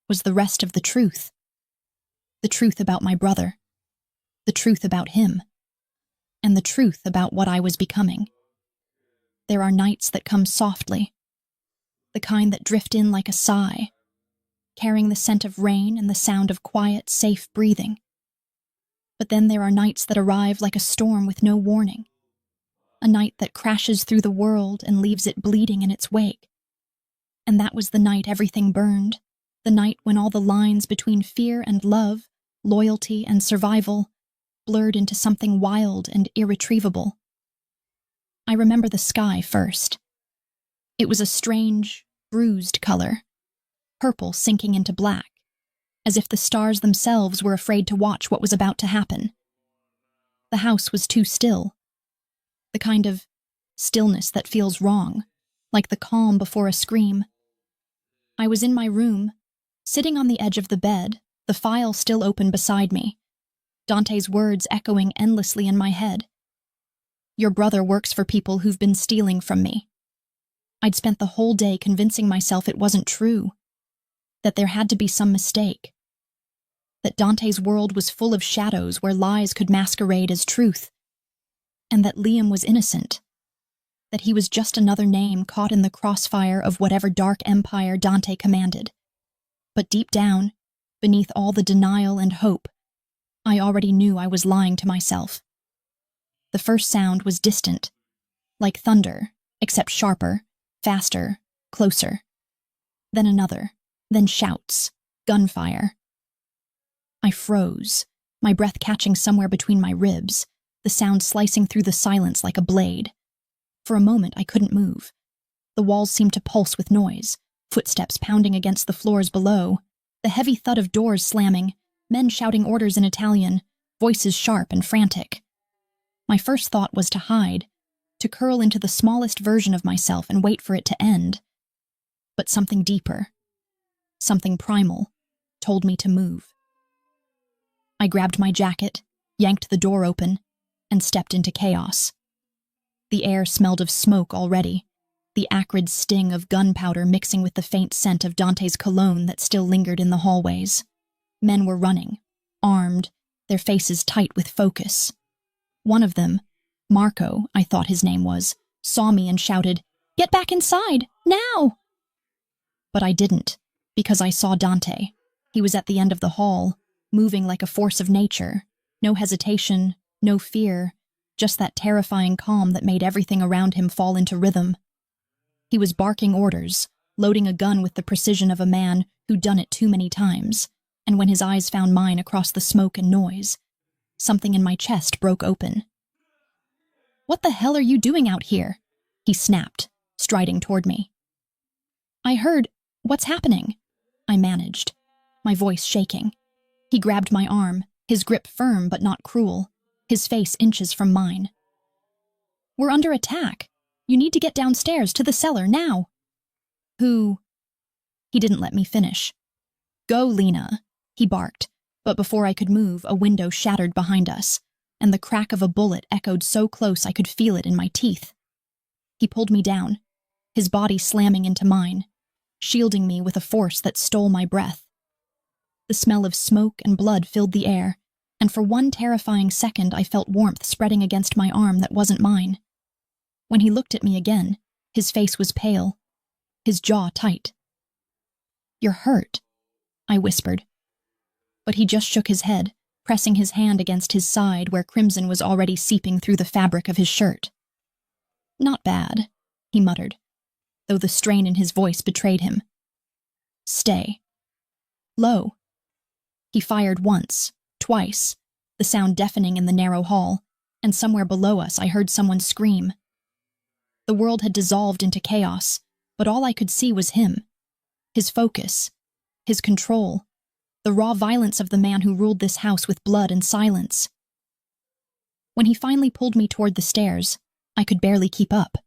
S1: was the rest of the truth. The truth about my brother, the truth about him, and the truth about what I was becoming. There are nights that come softly, the kind that drift in like a sigh, carrying the scent of rain and the sound of quiet, safe breathing. But then there are nights that arrive like a storm with no warning, a night that crashes through the world and leaves it bleeding in its wake. And that was the night everything burned, the night when all the lines between fear and love, loyalty and survival, blurred into something wild and irretrievable. I remember the sky first. It was a strange, bruised color, purple sinking into black, as if the stars themselves were afraid to watch what was about to happen. The house was too still. the kind of stillness that feels wrong, like the calm before a scream. I was in my room, sitting on the edge of the bed, the file still open beside me, Dante's words echoing endlessly in my head. Your brother works for people who've been stealing from me. I'd spent the whole day convincing myself it wasn't true, that there had to be some mistake, that Dante's world was full of shadows where lies could masquerade as truth, and that Liam was innocent, that he was just another name caught in the crossfire of whatever dark empire Dante commanded. But deep down, beneath all the denial and hope, I already knew I was lying to myself. The first sound was distant, like thunder, except sharper, faster, closer. Then another, then shouts, gunfire. I froze, my breath catching somewhere between my ribs, the sound slicing through the silence like a blade. For a moment I couldn't move. The walls seemed to pulse with noise, footsteps pounding against the floors below, the heavy thud of doors slamming, men shouting orders in Italian, voices sharp and frantic. My first thought was to hide, to curl into the smallest version of myself and wait for it to end. But something deeper, something primal, told me to move. I grabbed my jacket, yanked the door open, and stepped into chaos. The air smelled of smoke already, the acrid sting of gunpowder mixing with the faint scent of Dante's cologne that still lingered in the hallways. Men were running, armed, their faces tight with focus. One of them, Marco, I thought his name was, saw me and shouted, "Get back inside, now!" But I didn't, because I saw Dante. He was at the end of the hall, moving like a force of nature. No hesitation, no fear, just that terrifying calm that made everything around him fall into rhythm. He was barking orders, loading a gun with the precision of a man who'd done it too many times, and when his eyes found mine across the smoke and noise, something in my chest broke open. "What the hell are you doing out here?" he snapped, striding toward me. "I heard, what's happening?" I managed, my voice shaking. He grabbed my arm, his grip firm but not cruel, his face inches from mine. "We're under attack. You need to get downstairs to the cellar now." "Who?" He didn't let me finish. "Go, Lena," he barked, but before I could move, a window shattered behind us, and the crack of a bullet echoed so close I could feel it in my teeth. He pulled me down, his body slamming into mine, shielding me with a force that stole my breath. The smell of smoke and blood filled the air, and for one terrifying second I felt warmth spreading against my arm that wasn't mine. When he looked at me again, his face was pale, his jaw tight. "You're hurt," I whispered. But he just shook his head, pressing his hand against his side where crimson was already seeping through the fabric of his shirt. "Not bad," he muttered, though the strain in his voice betrayed him. "Stay." Low. He fired once, twice, the sound deafening in the narrow hall, and somewhere below us I heard someone scream. The world had dissolved into chaos, but all I could see was him. His focus, his control, the raw violence of the man who ruled this house with blood and silence. When he finally pulled me toward the stairs, I could barely keep up.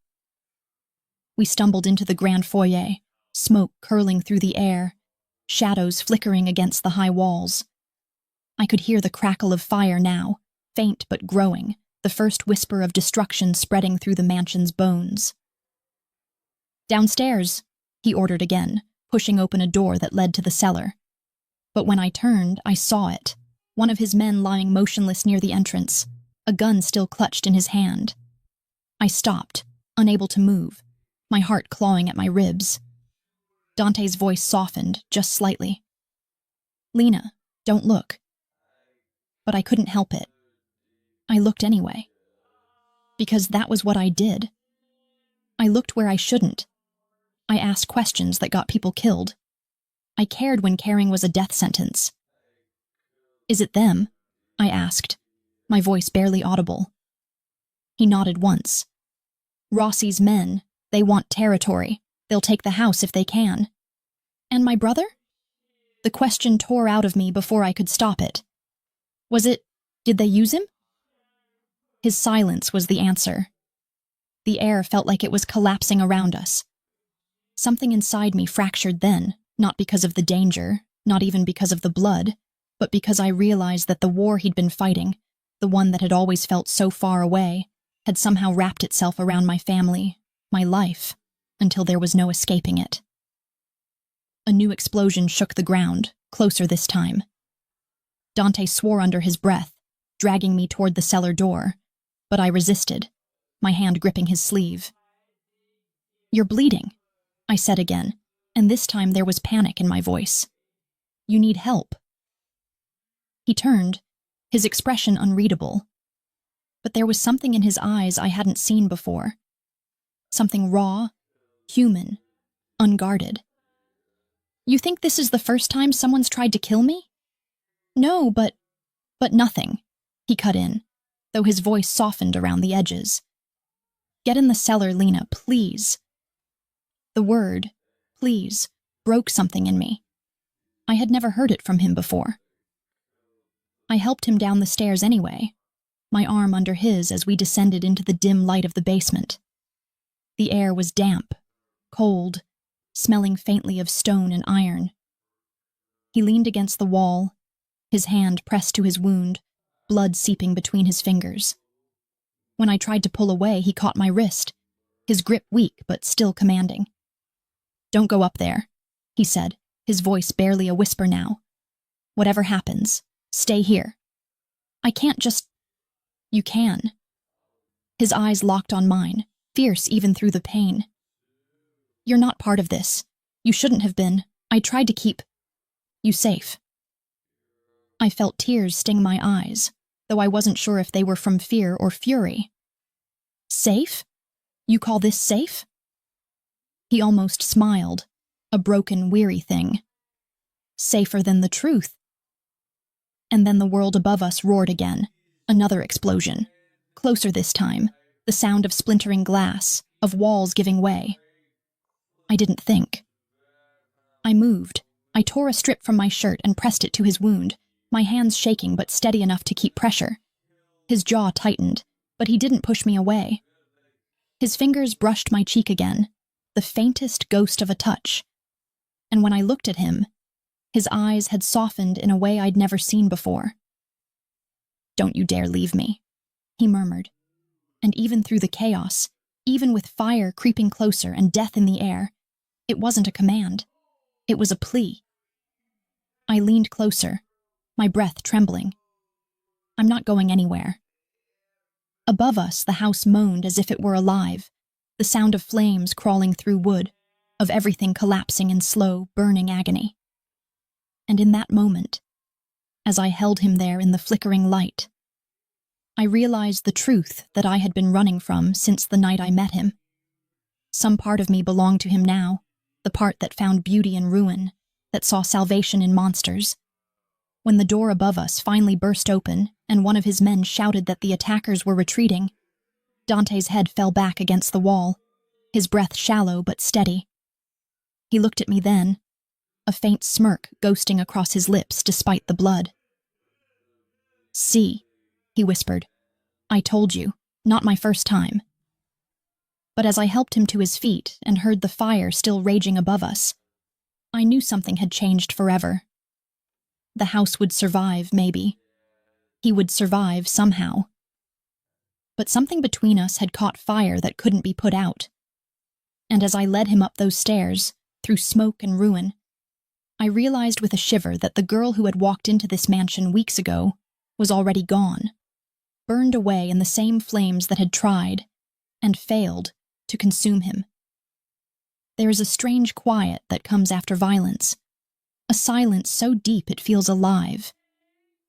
S1: We stumbled into the grand foyer, smoke curling through the air, shadows flickering against the high walls. I could hear the crackle of fire now, faint but growing, the first whisper of destruction spreading through the mansion's bones. "Downstairs," he ordered again, pushing open a door that led to the cellar. But when I turned, I saw it, one of his men lying motionless near the entrance, a gun still clutched in his hand. I stopped, unable to move, my heart clawing at my ribs. Dante's voice softened, just slightly. "Lena, don't look." But I couldn't help it. I looked anyway. Because that was what I did. I looked where I shouldn't. I asked questions that got people killed. I cared when caring was a death sentence. "Is it them?" I asked, my voice barely audible. He nodded once. "Rossi's men, they want territory. They'll take the house if they can." "And my brother?" The question tore out of me before I could stop it. Did they use him? His silence was the answer. The air felt like it was collapsing around us. Something inside me fractured then, not because of the danger, not even because of the blood, but because I realized that the war he'd been fighting, the one that had always felt so far away, had somehow wrapped itself around my family, my life, until there was no escaping it. A new explosion shook the ground, closer this time. Dante swore under his breath, dragging me toward the cellar door, but I resisted, my hand gripping his sleeve. "You're bleeding," I said again, and this time there was panic in my voice. "You need help." He turned, his expression unreadable. But there was something in his eyes I hadn't seen before. Something raw, human, unguarded. "You think this is the first time someone's tried to kill me?" "No, but nothing," he cut in, though his voice softened around the edges. "Get in the cellar, Lena, please." The word, please, broke something in me. I had never heard it from him before. I helped him down the stairs anyway, my arm under his as we descended into the dim light of the basement. The air was damp, cold, smelling faintly of stone and iron. He leaned against the wall, his hand pressed to his wound, blood seeping between his fingers. When I tried to pull away, he caught my wrist, his grip weak but still commanding. "Don't go up there," he said, his voice barely a whisper now. "Whatever happens, stay here." "I can't just—" "You can." His eyes locked on mine, fierce even through the pain. "You're not part of this. You shouldn't have been. I tried to keep you safe." I felt tears sting my eyes, though I wasn't sure if they were from fear or fury. "Safe? You call this safe?" He almost smiled, a broken, weary thing. "Safer than the truth." And then the world above us roared again, another explosion. Closer this time, the sound of splintering glass, of walls giving way. I didn't think. I moved. I tore a strip from my shirt and pressed it to his wound, my hands shaking but steady enough to keep pressure. His jaw tightened, but he didn't push me away. His fingers brushed my cheek again, the faintest ghost of a touch. And when I looked at him, his eyes had softened in a way I'd never seen before. "Don't you dare leave me," he murmured. And even through the chaos, even with fire creeping closer and death in the air, it wasn't a command. It was a plea. I leaned closer, my breath trembling. "I'm not going anywhere." Above us, the house moaned as if it were alive, the sound of flames crawling through wood, of everything collapsing in slow, burning agony. And in that moment, as I held him there in the flickering light, I realized the truth that I had been running from since the night I met him. Some part of me belonged to him now, the part that found beauty in ruin, that saw salvation in monsters. When the door above us finally burst open and one of his men shouted that the attackers were retreating, Dante's head fell back against the wall, his breath shallow but steady. He looked at me then, a faint smirk ghosting across his lips despite the blood. "See," he whispered. "I told you, not my first time." But as I helped him to his feet and heard the fire still raging above us, I knew something had changed forever. The house would survive, maybe. He would survive somehow. But something between us had caught fire that couldn't be put out. And as I led him up those stairs, through smoke and ruin, I realized with a shiver that the girl who had walked into this mansion weeks ago was already gone, burned away in the same flames that had tried, and failed, to consume him. There is a strange quiet that comes after violence, a silence so deep it feels alive,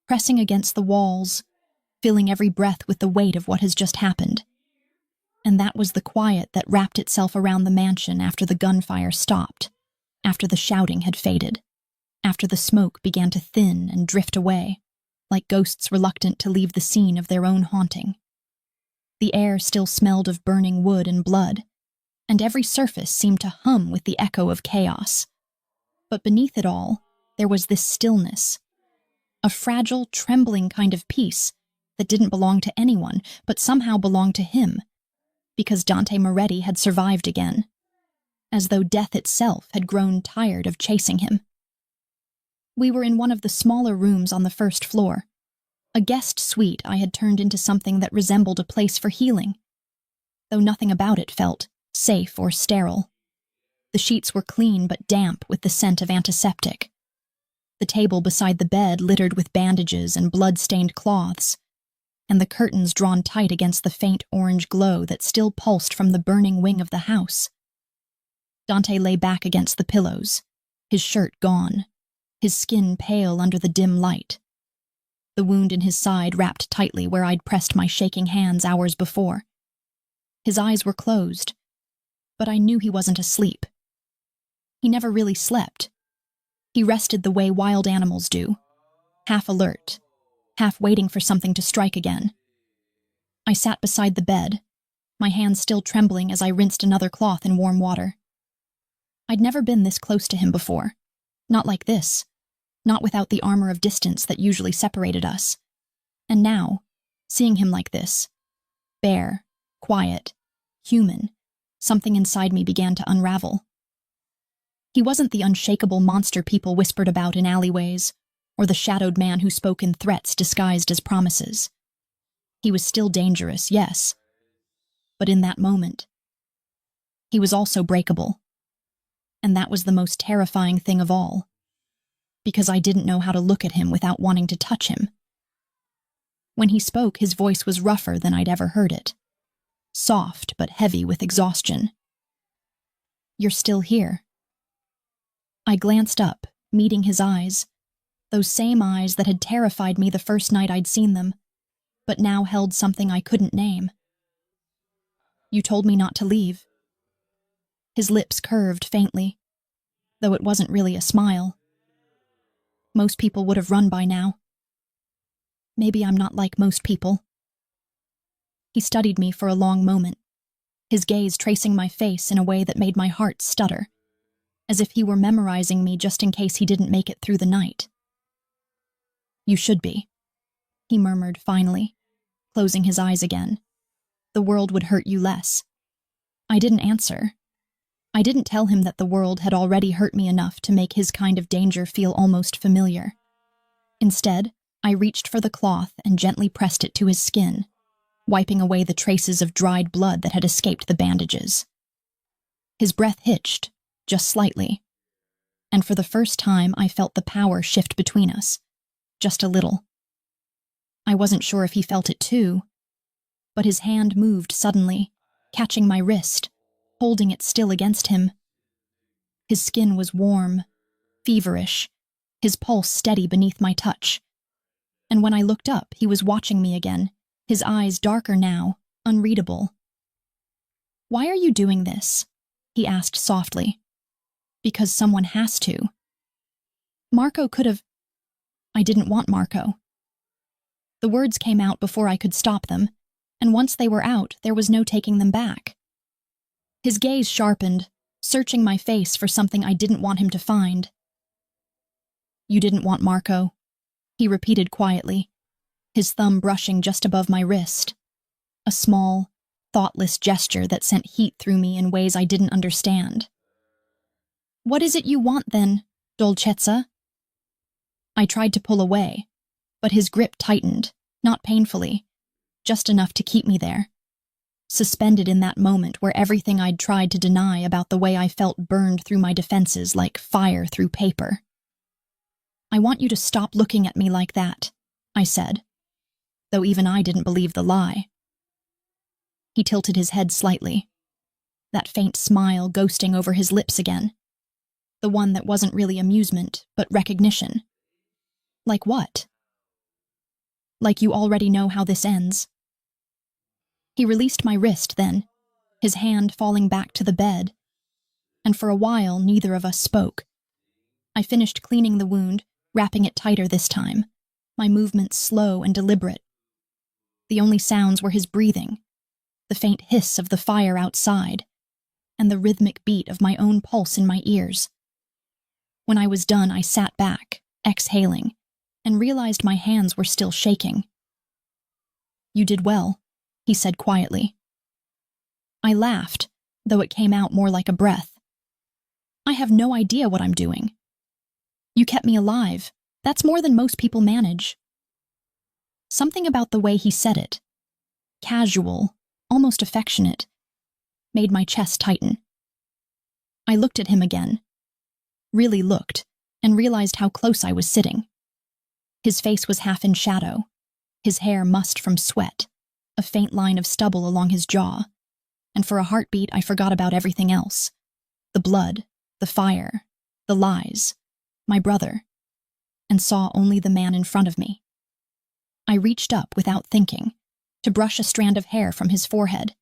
S1: pressing against the walls, filling every breath with the weight of what has just happened. And that was the quiet that wrapped itself around the mansion after the gunfire stopped, after the shouting had faded, after the smoke began to thin and drift away, like ghosts reluctant to leave the scene of their own haunting. The air still smelled of burning wood and blood, and every surface seemed to hum with the echo of chaos. But beneath it all, there was this stillness, a fragile, trembling kind of peace that didn't belong to anyone, but somehow belonged to him, because Dante Moretti had survived again, as though death itself had grown tired of chasing him. We were in one of the smaller rooms on the first floor, a guest suite I had turned into something that resembled a place for healing, though nothing about it felt safe or sterile. The sheets were clean but damp with the scent of antiseptic. The table beside the bed littered with bandages and blood-stained cloths, and the curtains drawn tight against the faint orange glow that still pulsed from the burning wing of the house. Dante lay back against the pillows, his shirt gone, his skin pale under the dim light. The wound in his side wrapped tightly where I'd pressed my shaking hands hours before. His eyes were closed, but I knew he wasn't asleep. He never really slept. He rested the way wild animals do, half alert, half waiting for something to strike again. I sat beside the bed, my hands still trembling as I rinsed another cloth in warm water. I'd never been this close to him before. Not like this. Not without the armor of distance that usually separated us. And now, seeing him like this, bare, quiet, human, something inside me began to unravel. He wasn't the unshakable monster people whispered about in alleyways, or the shadowed man who spoke in threats disguised as promises. He was still dangerous, yes, but in that moment, he was also breakable. And that was the most terrifying thing of all, because I didn't know how to look at him without wanting to touch him. When he spoke, his voice was rougher than I'd ever heard it, soft but heavy with exhaustion. "You're still here." I glanced up, meeting his eyes, those same eyes that had terrified me the first night I'd seen them, but now held something I couldn't name. "You told me not to leave." His lips curved faintly, though it wasn't really a smile. Most people would have run by now. Maybe I'm not like most people. He studied me for a long moment, his gaze tracing my face in a way that made my heart stutter, as if he were memorizing me just in case he didn't make it through the night. "You should be," he murmured finally, closing his eyes again. "The world would hurt you less." I didn't answer. I didn't tell him that the world had already hurt me enough to make his kind of danger feel almost familiar. Instead, I reached for the cloth and gently pressed it to his skin, wiping away the traces of dried blood that had escaped the bandages. His breath hitched, just slightly, and for the first time I felt the power shift between us, just a little. I wasn't sure if he felt it too, but his hand moved suddenly, catching my wrist, holding it still against him. His skin was warm, feverish, his pulse steady beneath my touch. And when I looked up, he was watching me again, his eyes darker now, unreadable. "Why are you doing this?" he asked softly. "Because someone has to." Marco could have... I didn't want Marco. The words came out before I could stop them, and once they were out, there was no taking them back. His gaze sharpened, searching my face for something I didn't want him to find. "You didn't want Marco," he repeated quietly, his thumb brushing just above my wrist. A small, thoughtless gesture that sent heat through me in ways I didn't understand. "What is it you want, then, Dolcezza?" I tried to pull away, but his grip tightened, not painfully, just enough to keep me there, suspended in that moment where everything I'd tried to deny about the way I felt burned through my defenses like fire through paper. "I want you to stop looking at me like that," I said, though even I didn't believe the lie. He tilted his head slightly, that faint smile ghosting over his lips again, the one that wasn't really amusement, but recognition. "Like what?" "Like you already know how this ends." He released my wrist then, his hand falling back to the bed, and for a while neither of us spoke. I finished cleaning the wound, wrapping it tighter this time, my movements slow and deliberate. The only sounds were his breathing, the faint hiss of the fire outside, and the rhythmic beat of my own pulse in my ears. When I was done, I sat back, exhaling, and realized my hands were still shaking. "You did well," he said quietly. I laughed, though it came out more like a breath. I have no idea what I'm doing. You kept me alive. That's more than most people manage. Something about the way he said it, casual, almost affectionate, made my chest tighten. I looked at him again, really looked, and realized how close I was sitting. His face was half in shadow, his hair mussed from sweat, a faint line of stubble along his jaw, and for a heartbeat I forgot about everything else. The blood, the fire, the lies, my brother, and saw only the man in front of me. I reached up without thinking, to brush a strand of hair from his forehead,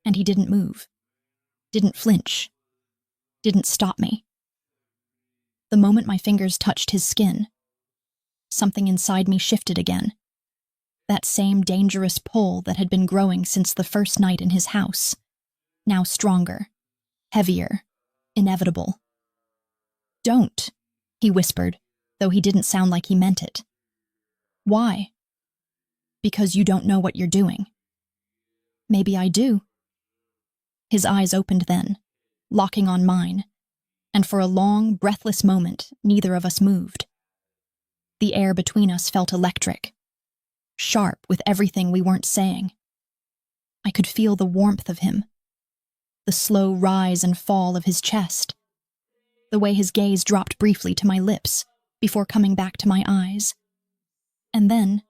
S1: and he didn't move, didn't flinch, didn't stop me. The moment my fingers touched his skin, something inside me shifted again. That same dangerous pull that had been growing since the first night in his house, now stronger, heavier, inevitable. "Don't," he whispered, though he didn't sound like he meant it. "Why?" "Because you don't know what you're doing." "Maybe I do." His eyes opened then, locking on mine, and for a long, breathless moment, neither of us moved. The air between us felt electric, sharp with everything we weren't saying. I could feel the warmth of him, the slow rise and fall of his chest, the way his gaze dropped briefly to my lips before coming back to my eyes. And then,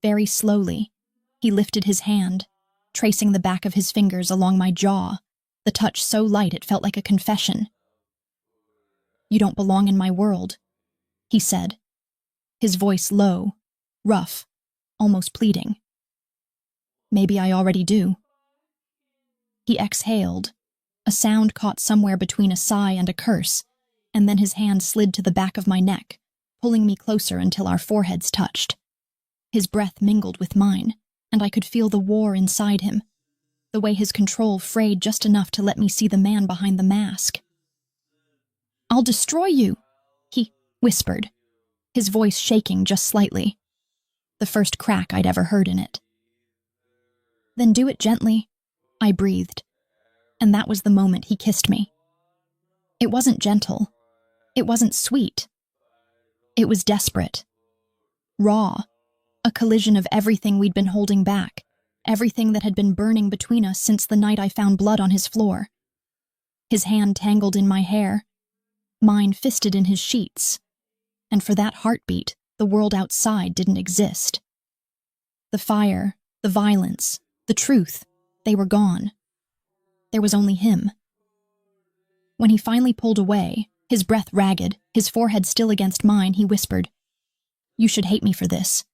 S1: very slowly, he lifted his hand, tracing the back of his fingers along my jaw, the touch so light it felt like a confession. "You don't belong in my world," he said, his voice low, rough, almost pleading. "Maybe I already do." He exhaled, a sound caught somewhere between a sigh and a curse, and then his hand slid to the back of my neck, pulling me closer until our foreheads touched. His breath mingled with mine, and I could feel the war inside him, the way his control frayed just enough to let me see the man behind the mask. "I'll destroy you," he whispered, his voice shaking just slightly, the first crack I'd ever heard in it. "Then do it gently," I breathed, and that was the moment he kissed me. It wasn't gentle. It wasn't sweet. It was desperate. Raw. A collision of everything we'd been holding back, everything that had been burning between us since the night I found blood on his floor. His hand tangled in my hair, mine fisted in his sheets, and for that heartbeat, the world outside didn't exist. The fire, the violence, the truth, they were gone. There was only him. When he finally pulled away, his breath ragged, his forehead still against mine, he whispered, "You should hate me for this."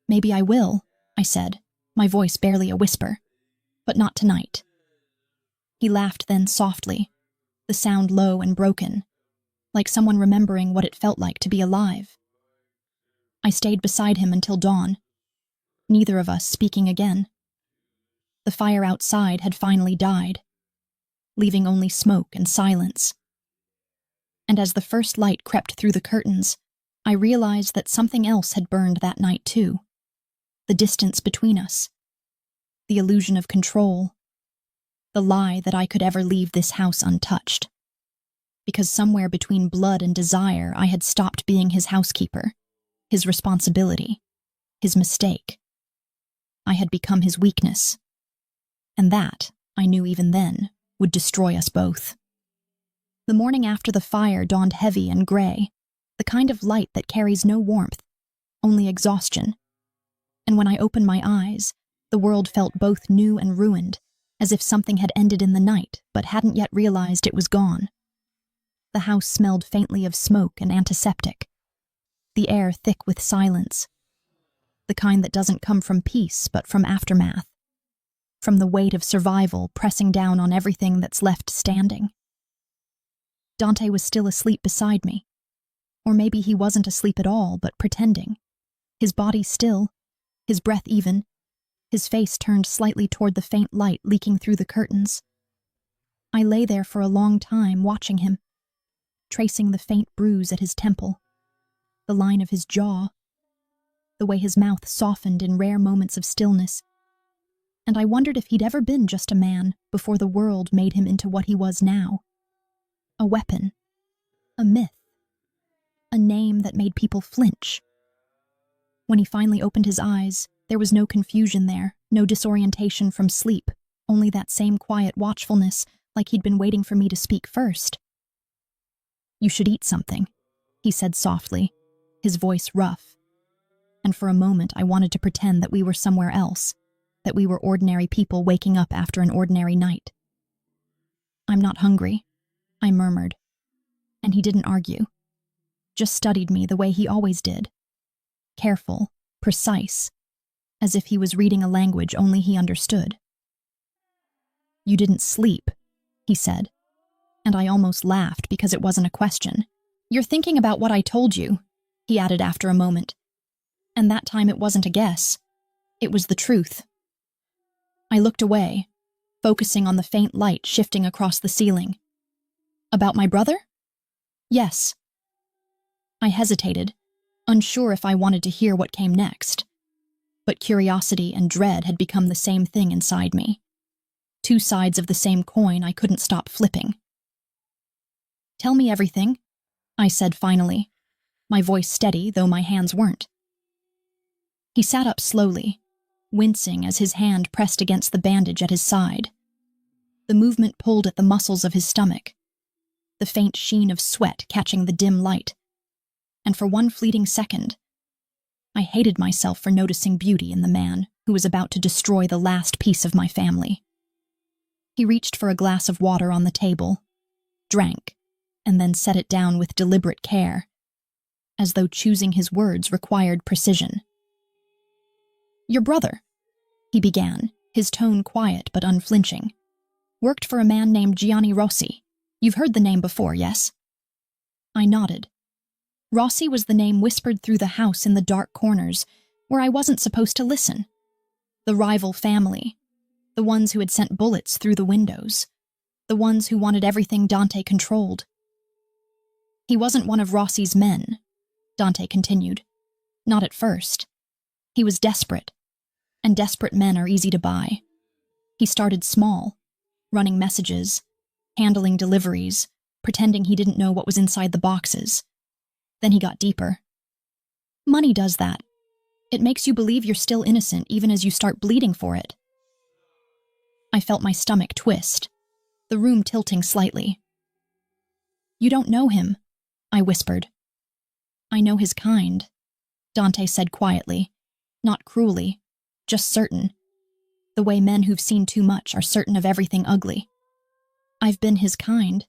S1: "Maybe I will," I said, my voice barely a whisper. "But not tonight." He laughed then softly, the sound low and broken, like someone remembering what it felt like to be alive. I stayed beside him until dawn, neither of us speaking again. The fire outside had finally died, leaving only smoke and silence. And as the first light crept through the curtains, I realized that something else had burned that night too. The distance between us, the illusion of control, the lie that I could ever leave this house untouched. Because somewhere between blood and desire, I had stopped being his housekeeper, his responsibility, his mistake. I had become his weakness. And that, I knew even then, would destroy us both. The morning after the fire dawned heavy and gray, the kind of light that carries no warmth, only exhaustion. And when I opened my eyes, the world felt both new and ruined, as if something had ended in the night but hadn't yet realized it was gone. The house smelled faintly of smoke and antiseptic, the air thick with silence, the kind that doesn't come from peace but from aftermath, from the weight of survival pressing down on everything that's left standing. Dante was still asleep beside me, or maybe he wasn't asleep at all but pretending, his body still, his breath even, his face turned slightly toward the faint light leaking through the curtains. I lay there for a long time watching him, tracing the faint bruise at his temple, the line of his jaw, the way his mouth softened in rare moments of stillness. and I wondered if he'd ever been just a man before the world made him into what he was now. A weapon, a myth, a name that made people flinch. When he finally opened his eyes, there was no confusion there, no disorientation from sleep, only that same quiet watchfulness, like he'd been waiting for me to speak first. "You should eat something," he said softly, his voice rough. And for a moment I wanted to pretend that we were somewhere else, that we were ordinary people waking up after an ordinary night. "I'm not hungry," I murmured. And he didn't argue, just studied me the way he always did. Careful, precise, as if he was reading a language only he understood. "You didn't sleep," he said, and I almost laughed because it wasn't a question. "You're thinking about what I told you," he added after a moment. And that time it wasn't a guess. It was the truth. I looked away, focusing on the faint light shifting across the ceiling. "About my brother?" "Yes." I hesitated, unsure if I wanted to hear what came next. But curiosity and dread had become the same thing inside me. Two sides of the same coin I couldn't stop flipping. "Tell me everything," I said finally, my voice steady though my hands weren't. He sat up slowly, wincing as his hand pressed against the bandage at his side. The movement pulled at the muscles of his stomach, the faint sheen of sweat catching the dim light. And for one fleeting second, I hated myself for noticing beauty in the man who was about to destroy the last piece of my family. He reached for a glass of water on the table, drank, and then set it down with deliberate care, as though choosing his words required precision. "Your brother," he began, his tone quiet but unflinching, "worked for a man named Gianni Rossi. You've heard the name before, yes?" I nodded. Rossi was the name whispered through the house in the dark corners, where I wasn't supposed to listen. The rival family, the ones who had sent bullets through the windows, the ones who wanted everything Dante controlled. "He wasn't one of Rossi's men," Dante continued. "Not at first. He was desperate, and desperate men are easy to buy. He started small, running messages, handling deliveries, pretending he didn't know what was inside the boxes. Then he got deeper. Money does that. It makes you believe you're still innocent even as you start bleeding for it." I felt my stomach twist, the room tilting slightly. "You don't know him," I whispered. "I know his kind," Dante said quietly, not cruelly, just certain, the way men who've seen too much are certain of everything ugly. "I've been his kind.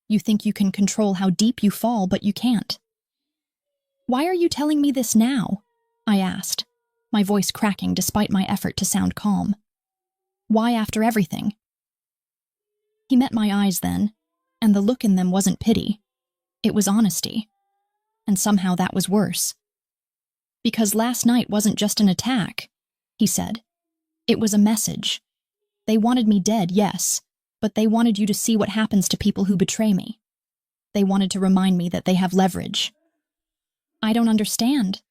S1: You think you can control how deep you fall, but you can't." "Why are you telling me this now?" I asked, my voice cracking despite my effort to sound calm. "Why after everything?" He met my eyes then, and the look in them wasn't pity. It was honesty. And somehow that was worse. "Because last night wasn't just an attack," he said. "It was a message. They wanted me dead, yes, but they wanted you to see what happens to people who betray me. They wanted to remind me that they have leverage." "I don't understand,"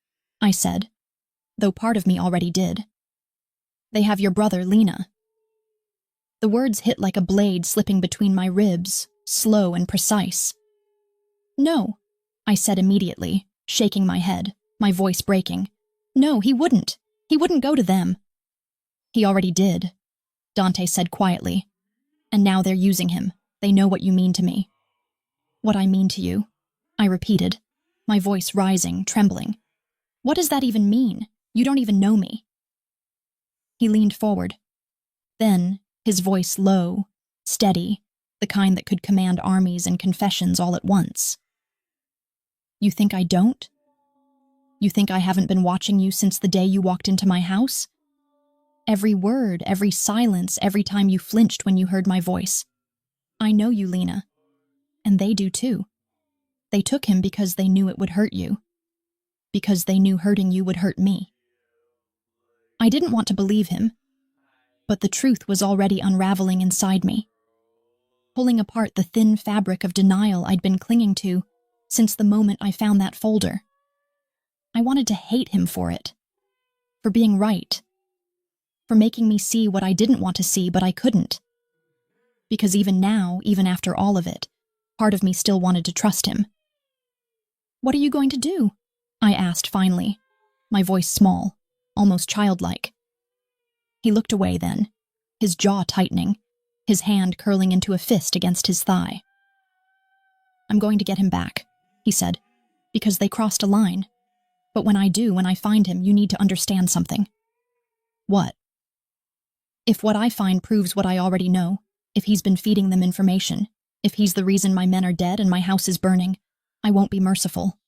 S1: I said, though part of me already did. "They have your brother, Lena." The words hit like a blade slipping between my ribs, slow and precise. "No," I said immediately, shaking my head, my voice breaking. "No, he wouldn't. He wouldn't go to them." "He already did," Dante said quietly. "And now they're using him. They know what you mean to me." "What I mean to you," I repeated, my voice rising, trembling. "What does that even mean? You don't even know me." He leaned forward. Then, his voice low, steady, the kind that could command armies and confessions all at once. "You think I don't? You think I haven't been watching you since the day you walked into my house? Every word, every silence, every time you flinched when you heard my voice. I know you, Lena. And they do too. They took him because they knew it would hurt you. Because they knew hurting you would hurt me." I didn't want to believe him, but the truth was already unraveling inside me, pulling apart the thin fabric of denial I'd been clinging to since the moment I found that folder. I wanted to hate him for it, for being right, for making me see what I didn't want to see, but I couldn't. Because even now, even after all of it, part of me still wanted to trust him. "What are you going to do?" I asked finally, my voice small, almost childlike. He looked away then, his jaw tightening, his hand curling into a fist against his thigh. "I'm going to get him back," he said, "because they crossed a line. But when I do, when I find him, you need to understand something." "What?" "If what I find proves what I already know, if he's been feeding them information, if he's the reason my men are dead and my house is burning, I won't be merciful."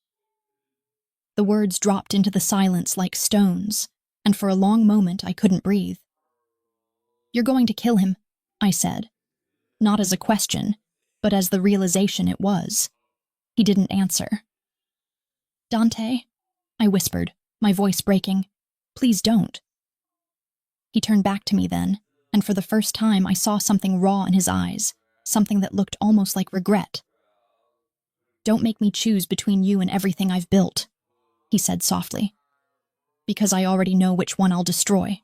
S1: The words dropped into the silence like stones, and for a long moment I couldn't breathe. "You're going to kill him," I said, not as a question, but as the realization it was. He didn't answer. "Dante," I whispered, my voice breaking, "please don't." He turned back to me then, and for the first time I saw something raw in his eyes, something that looked almost like regret. "Don't make me choose between you and everything I've built," he said softly, "because I already know which one I'll destroy."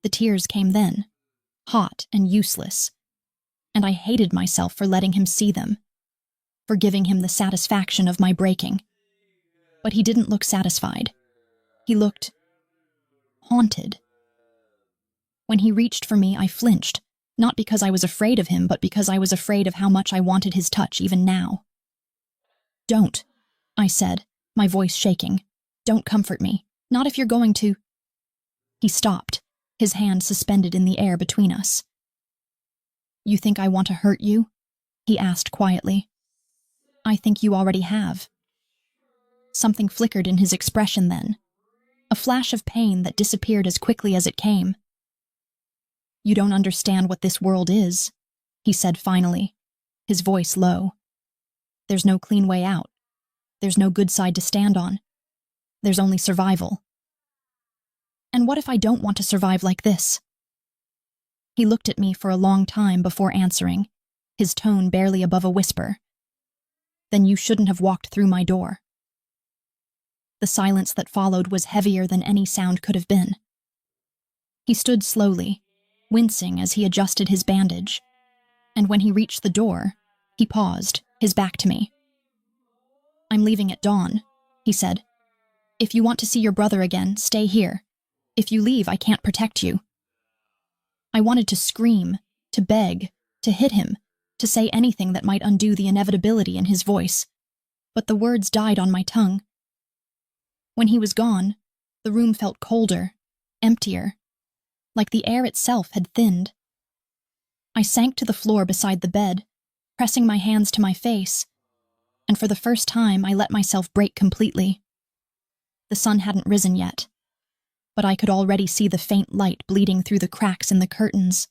S1: The tears came then, hot and useless, and I hated myself for letting him see them, for giving him the satisfaction of my breaking. But he didn't look satisfied. He looked haunted. When he reached for me, I flinched, not because I was afraid of him, but because I was afraid of how much I wanted his touch even now. "Don't," I said, my voice shaking. "Don't comfort me. Not if you're going to—" He stopped, his hand suspended in the air between us. "You think I want to hurt you?" he asked quietly. "I think you already have." Something flickered in his expression then, a flash of pain that disappeared as quickly as it came. "You don't understand what this world is," he said finally, his voice low. "There's no clean way out. There's no good side to stand on. There's only survival." "And what if I don't want to survive like this?" He looked at me for a long time before answering, his tone barely above a whisper. "Then you shouldn't have walked through my door." The silence that followed was heavier than any sound could have been. He stood slowly, wincing as he adjusted his bandage, and when he reached the door, he paused, his back to me. "I'm leaving at dawn," he said. "If you want to see your brother again, stay here. If you leave, I can't protect you." I wanted to scream, to beg, to hit him, to say anything that might undo the inevitability in his voice, but the words died on my tongue. When he was gone, the room felt colder, emptier, like the air itself had thinned. I sank to the floor beside the bed, pressing my hands to my face, and for the first time I let myself break completely. The sun hadn't risen yet, but I could already see the faint light bleeding through the cracks in the curtains,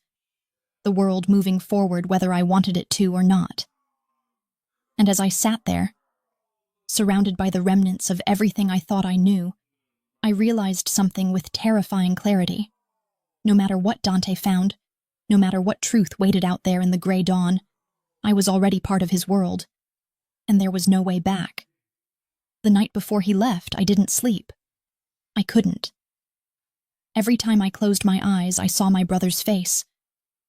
S1: the world moving forward whether I wanted it to or not. And as I sat there, surrounded by the remnants of everything I thought I knew, I realized something with terrifying clarity. No matter what Dante found, no matter what truth waited out there in the gray dawn, I was already part of his world, and there was no way back. The night before he left, I didn't sleep. I couldn't. Every time I closed my eyes, I saw my brother's face,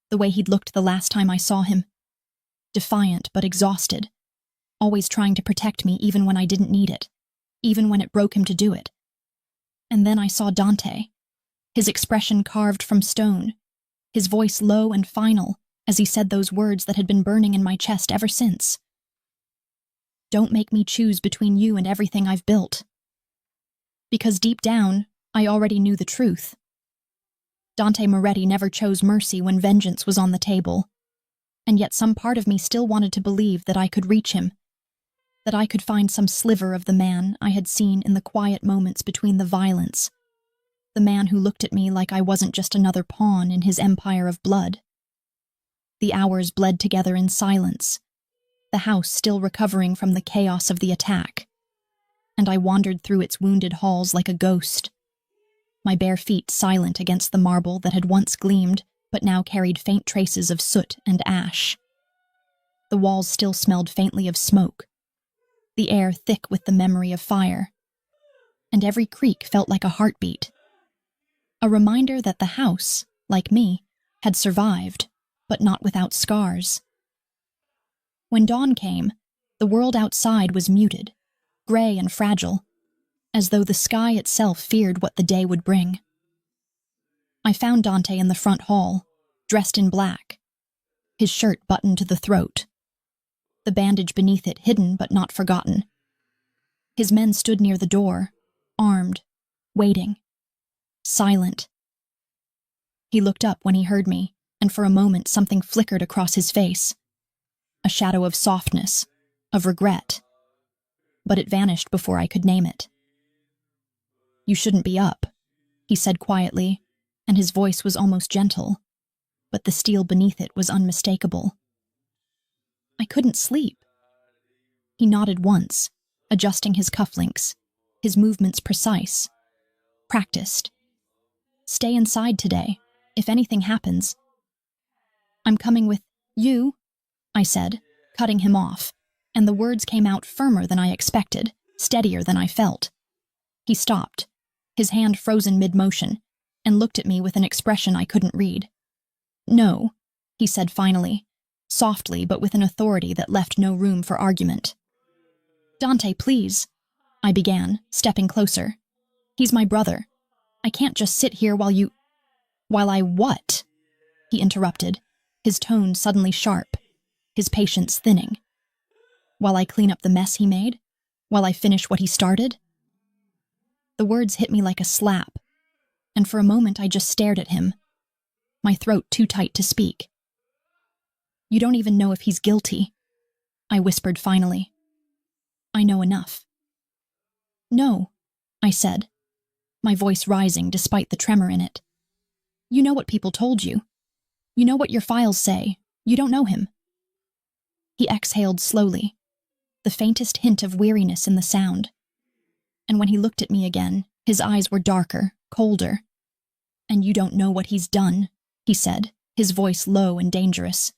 S1: the way he'd looked the last time I saw him. Defiant but exhausted, always trying to protect me even when I didn't need it, even when it broke him to do it. And then I saw Dante, his expression carved from stone, his voice low and final as he said those words that had been burning in my chest ever since. "Don't make me choose between you and everything I've built." Because deep down, I already knew the truth. Dante Moretti never chose mercy when vengeance was on the table, and yet some part of me still wanted to believe that I could reach him, that I could find some sliver of the man I had seen in the quiet moments between the violence, the man who looked at me like I wasn't just another pawn in his empire of blood. The hours bled together in silence, the house still recovering from the chaos of the attack, and I wandered through its wounded halls like a ghost, my bare feet silent against the marble that had once gleamed but now carried faint traces of soot and ash. The walls still smelled faintly of smoke, the air thick with the memory of fire, and every creak felt like a heartbeat, A reminder that the house, like me, had survived, but not without scars. When dawn came, the world outside was muted, gray and fragile, as though the sky itself feared what the day would bring. I found Dante in the front hall, dressed in black, his shirt buttoned to the throat, the bandage beneath it hidden but not forgotten. His men stood near the door, armed, waiting, silent. He looked up when he heard me, and for a moment something flickered across his face. A shadow of softness, of regret. But it vanished before I could name it. "You shouldn't be up," he said quietly, and his voice was almost gentle, but the steel beneath it was unmistakable. "I couldn't sleep." He nodded once, adjusting his cufflinks, his movements precise, practiced. "Stay inside today, if anything happens." "I'm coming with you," I said, cutting him off, and the words came out firmer than I expected, steadier than I felt. He stopped, his hand frozen mid-motion, and looked at me with an expression I couldn't read. "No," he said finally, softly but with an authority that left no room for argument. "Dante, please," I began, stepping closer. "He's my brother. I can't just sit here while you—" "While I what?" he interrupted, his tone suddenly sharp, his patience thinning. "While I clean up the mess he made? While I finish what he started?" The words hit me like a slap, and for a moment I just stared at him, my throat too tight to speak. "You don't even know if he's guilty," I whispered finally. "I know enough." "No," I said, my voice rising despite the tremor in it. "You know what people told you. You know what your files say. You don't know him." He exhaled slowly, the faintest hint of weariness in the sound. And when he looked at me again, his eyes were darker, colder. "And you don't know what he's done," he said, his voice low and dangerous.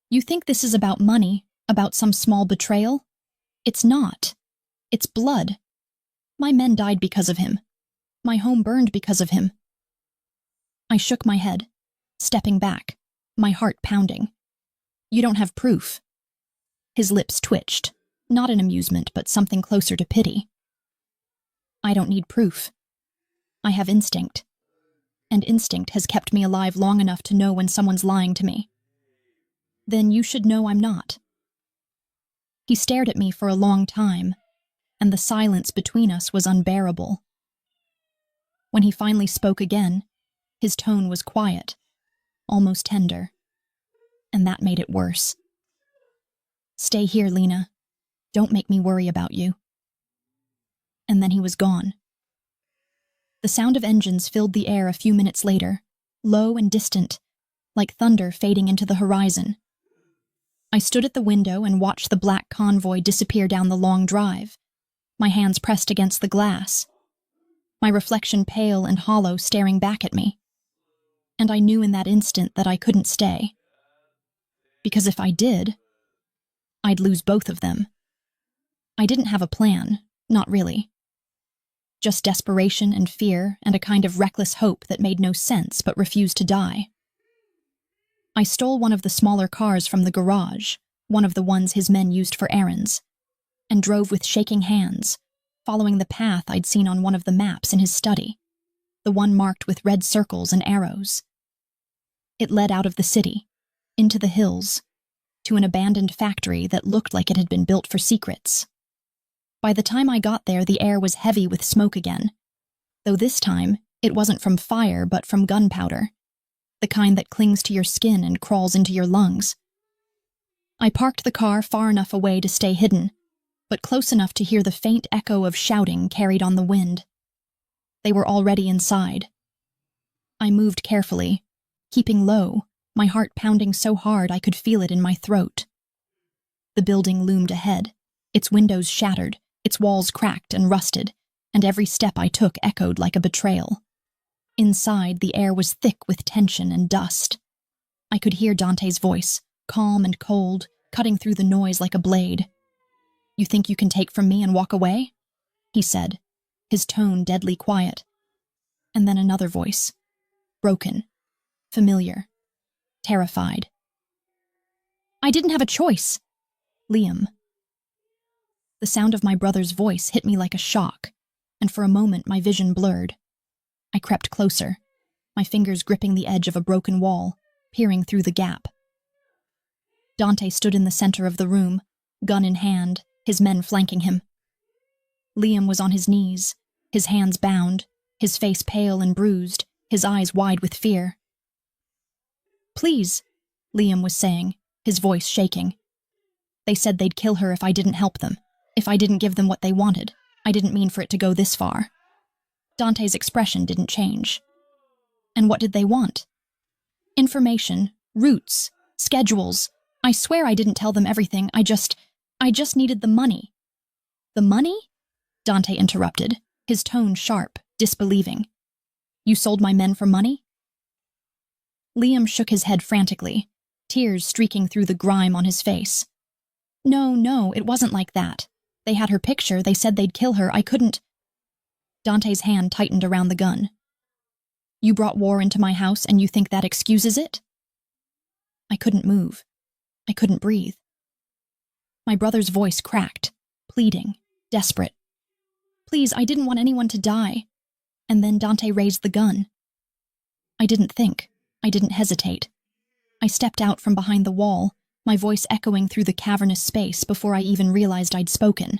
S1: "You think this is about money, about some small betrayal? It's not. It's blood. My men died because of him. My home burned because of him." I shook my head, stepping back, my heart pounding. "You don't have proof." His lips twitched, not in amusement but something closer to pity. "I don't need proof. I have instinct. And instinct has kept me alive long enough to know when someone's lying to me." "Then you should know I'm not." He stared at me for a long time, and the silence between us was unbearable. When he finally spoke again, his tone was quiet, almost tender, and that made it worse. "Stay here, Lena. Don't make me worry about you." And then he was gone. The sound of engines filled the air a few minutes later, low and distant, like thunder fading into the horizon. I stood at the window and watched the black convoy disappear down the long drive, my hands pressed against the glass, my reflection pale and hollow staring back at me. And I knew in that instant that I couldn't stay. Because if I did, I'd lose both of them. I didn't have a plan, not really. Just desperation and fear and a kind of reckless hope that made no sense but refused to die. I stole one of the smaller cars from the garage, one of the ones his men used for errands, and drove with shaking hands, following the path I'd seen on one of the maps in his study, the one marked with red circles and arrows. It led out of the city, into the hills, to an abandoned factory that looked like it had been built for secrets. By the time I got there, the air was heavy with smoke again, though this time it wasn't from fire but from gunpowder, the kind that clings to your skin and crawls into your lungs. I parked the car far enough away to stay hidden, but close enough to hear the faint echo of shouting carried on the wind. They were already inside. I moved carefully, keeping low, my heart pounding so hard I could feel it in my throat. The building loomed ahead, its windows shattered, its walls cracked and rusted, and every step I took echoed like a betrayal. Inside, the air was thick with tension and dust. I could hear Dante's voice, calm and cold, cutting through the noise like a blade. "You think you can take from me and walk away?" he said, his tone deadly quiet. And then another voice. Broken. Familiar. Terrified. I didn't have a choice. Liam. The sound of my brother's voice hit me like a shock, and for a moment my vision blurred. I crept closer, my fingers gripping the edge of a broken wall, peering through the gap. Dante stood in the center of the room, gun in hand, his men flanking him. Liam was on his knees, his hands bound, his face pale and bruised, his eyes wide with fear. Please, Liam was saying, his voice shaking. They said they'd kill her if I didn't help them, if I didn't give them what they wanted. I didn't mean for it to go this far. Dante's expression didn't change. And what did they want? Information, routes, schedules. I swear I didn't tell them everything. I just needed the money. The money? Dante interrupted, his tone sharp, disbelieving. You sold my men for money? Liam shook his head frantically, tears streaking through the grime on his face. No, it wasn't like that. They had her picture, they said they'd kill her, I couldn't. Dante's hand tightened around the gun. You brought war into my house and you think that excuses it? I couldn't move. I couldn't breathe. My brother's voice cracked, pleading, desperate. Please, I didn't want anyone to die. And then Dante raised the gun. I didn't think. I didn't hesitate. I stepped out from behind the wall, my voice echoing through the cavernous space before I even realized I'd spoken.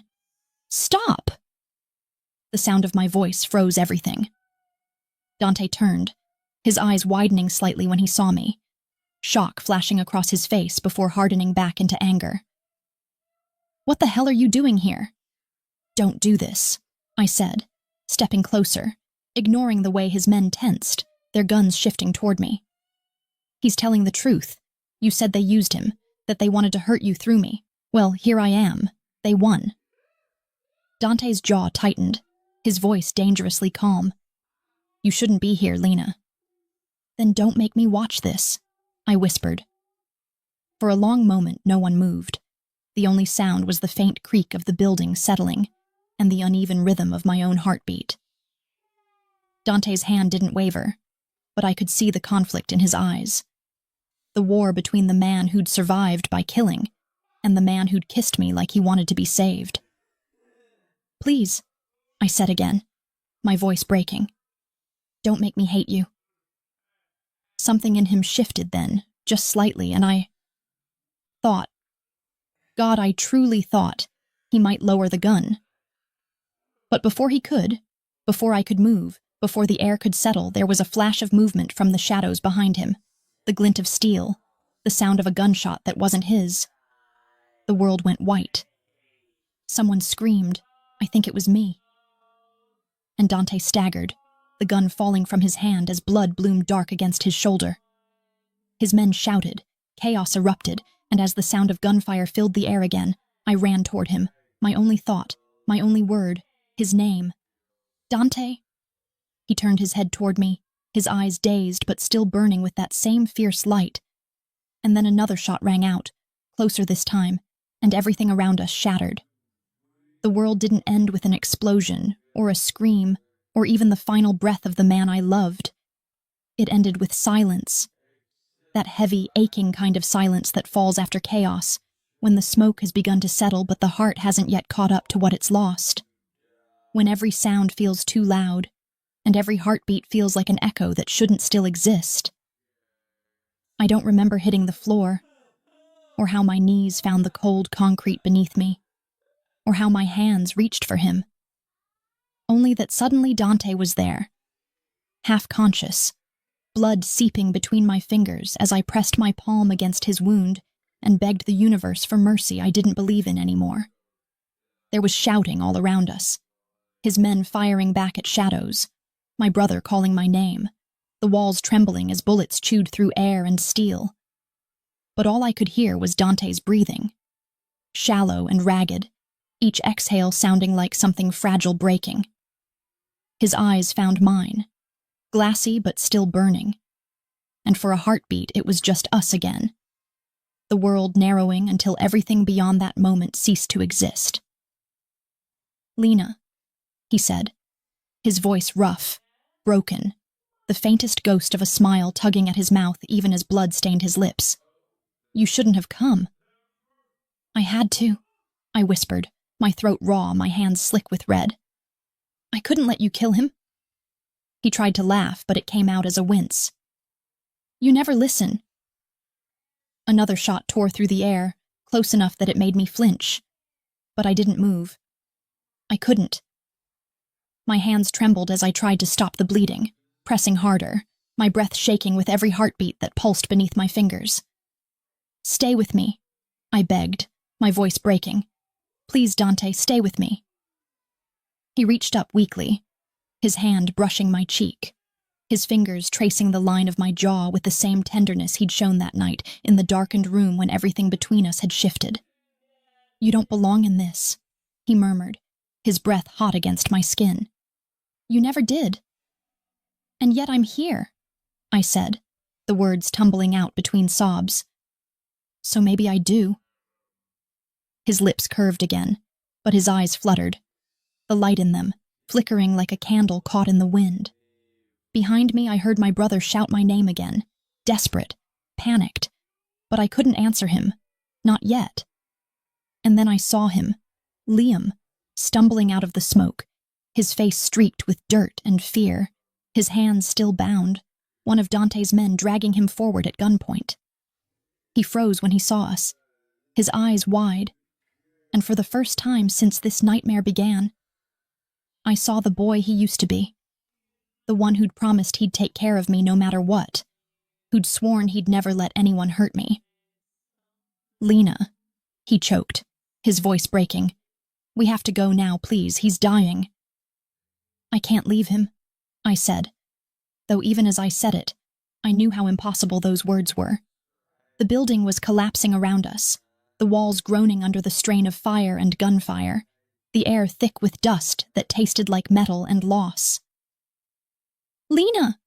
S1: Stop! The sound of my voice froze everything. Dante turned, his eyes widening slightly when he saw me, shock flashing across his face before hardening back into anger. What the hell are you doing here? Don't do this, I said, stepping closer, ignoring the way his men tensed, their guns shifting toward me. He's telling the truth. You said they used him, that they wanted to hurt you through me. Well, here I am. They won. Dante's jaw tightened, his voice dangerously calm. You shouldn't be here, Lena. Then don't make me watch this, I whispered. For a long moment, no one moved. The only sound was the faint creak of the building settling and the uneven rhythm of my own heartbeat. Dante's hand didn't waver, but I could see the conflict in his eyes. The war between the man who'd survived by killing and the man who'd kissed me like he wanted to be saved. Please, I said again, my voice breaking. Don't make me hate you. Something in him shifted then, just slightly, and I thought, God, I truly thought he might lower the gun. But before he could, before I could move, before the air could settle, there was a flash of movement from the shadows behind him, the glint of steel, the sound of a gunshot that wasn't his. The world went white. Someone screamed. I think it was me. And Dante staggered, the gun falling from his hand as blood bloomed dark against his shoulder. His men shouted, chaos erupted, and as the sound of gunfire filled the air again, I ran toward him, my only thought, my only word, his name. Dante? He turned his head toward me, his eyes dazed but still burning with that same fierce light. And then another shot rang out, closer this time, and everything around us shattered. The world didn't end with an explosion, or a scream, or even the final breath of the man I loved. It ended with silence. That heavy, aching kind of silence that falls after chaos, when the smoke has begun to settle but the heart hasn't yet caught up to what it's lost. When every sound feels too loud, and every heartbeat feels like an echo that shouldn't still exist. I don't remember hitting the floor, or how my knees found the cold concrete beneath me, or how my hands reached for him. Only that suddenly Dante was there, half-conscious, blood seeping between my fingers as I pressed my palm against his wound and begged the universe for mercy I didn't believe in anymore. There was shouting all around us, his men firing back at shadows, my brother calling my name, the walls trembling as bullets chewed through air and steel. But all I could hear was Dante's breathing, shallow and ragged, each exhale sounding like something fragile breaking. His eyes found mine, glassy but still burning, and for a heartbeat it was just us again, the world narrowing until everything beyond that moment ceased to exist. Lena, he said, his voice rough, broken, the faintest ghost of a smile tugging at his mouth even as blood stained his lips. "You shouldn't have come." "I had to," I whispered, my throat raw, my hands slick with red. "I couldn't let you kill him." He tried to laugh, but it came out as a wince. "You never listen." Another shot tore through the air, close enough that it made me flinch. But I didn't move. I couldn't. My hands trembled as I tried to stop the bleeding, pressing harder, my breath shaking with every heartbeat that pulsed beneath my fingers. "Stay with me," I begged, my voice breaking. "Please, Dante, stay with me." He reached up weakly, his hand brushing my cheek, his fingers tracing the line of my jaw with the same tenderness he'd shown that night in the darkened room when everything between us had shifted. "You don't belong in this," he murmured, his breath hot against my skin. "You never did." "And yet I'm here," I said, the words tumbling out between sobs. "So maybe I do." His lips curved again, but his eyes fluttered, the light in them flickering like a candle caught in the wind. Behind me, I heard my brother shout my name again, desperate, panicked, but I couldn't answer him, not yet. And then I saw him, Liam, stumbling out of the smoke, his face streaked with dirt and fear, his hands still bound, one of Dante's men dragging him forward at gunpoint. He froze when he saw us, his eyes wide, and for the first time since this nightmare began, I saw the boy he used to be, the one who'd promised he'd take care of me no matter what, who'd sworn he'd never let anyone hurt me. "Lena," he choked, his voice breaking. "We have to go now, please, he's dying." "I can't leave him," I said, though even as I said it, I knew how impossible those words were. The building was collapsing around us, the walls groaning under the strain of fire and gunfire, the air thick with dust that tasted like metal and loss. "Lena!"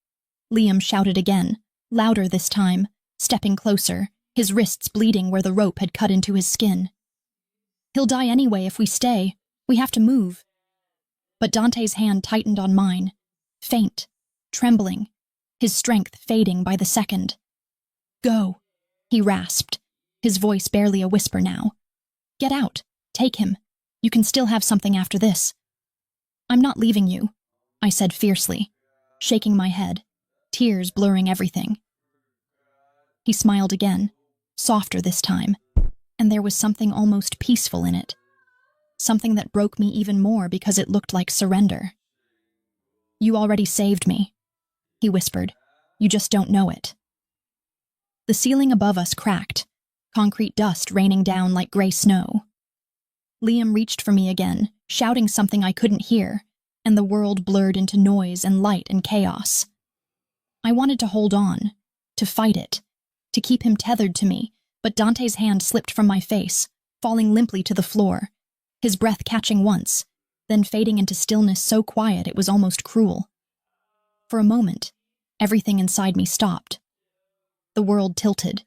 S1: Liam shouted again, louder this time, stepping closer, his wrists bleeding where the rope had cut into his skin. "He'll die anyway if we stay. We have to move." But Dante's hand tightened on mine, faint, trembling, his strength fading by the second. "Go," he rasped, his voice barely a whisper now. "Get out. Take him. You can still have something after this." "I'm not leaving you," I said fiercely, shaking my head, tears blurring everything. He smiled again, softer this time, and there was something almost peaceful in it, something that broke me even more because it looked like surrender. "You already saved me," he whispered. "You just don't know it." The ceiling above us cracked, concrete dust raining down like gray snow. Liam reached for me again, shouting something I couldn't hear, and the world blurred into noise and light and chaos. I wanted to hold on, to fight it, to keep him tethered to me, but Dante's hand slipped from my face, falling limply to the floor, his breath catching once, then fading into stillness so quiet it was almost cruel. For a moment, everything inside me stopped. The world tilted,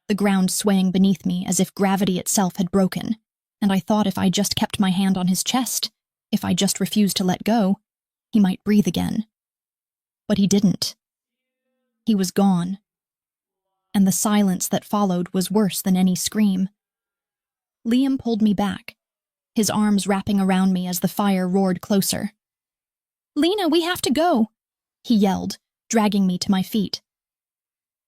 S1: the ground swaying beneath me as if gravity itself had broken, and I thought if I just kept my hand on his chest, if I just refused to let go, he might breathe again. But he didn't. He was gone. And the silence that followed was worse than any scream. Liam pulled me back, his arms wrapping around me as the fire roared closer. "Lena, we have to go," he yelled, dragging me to my feet.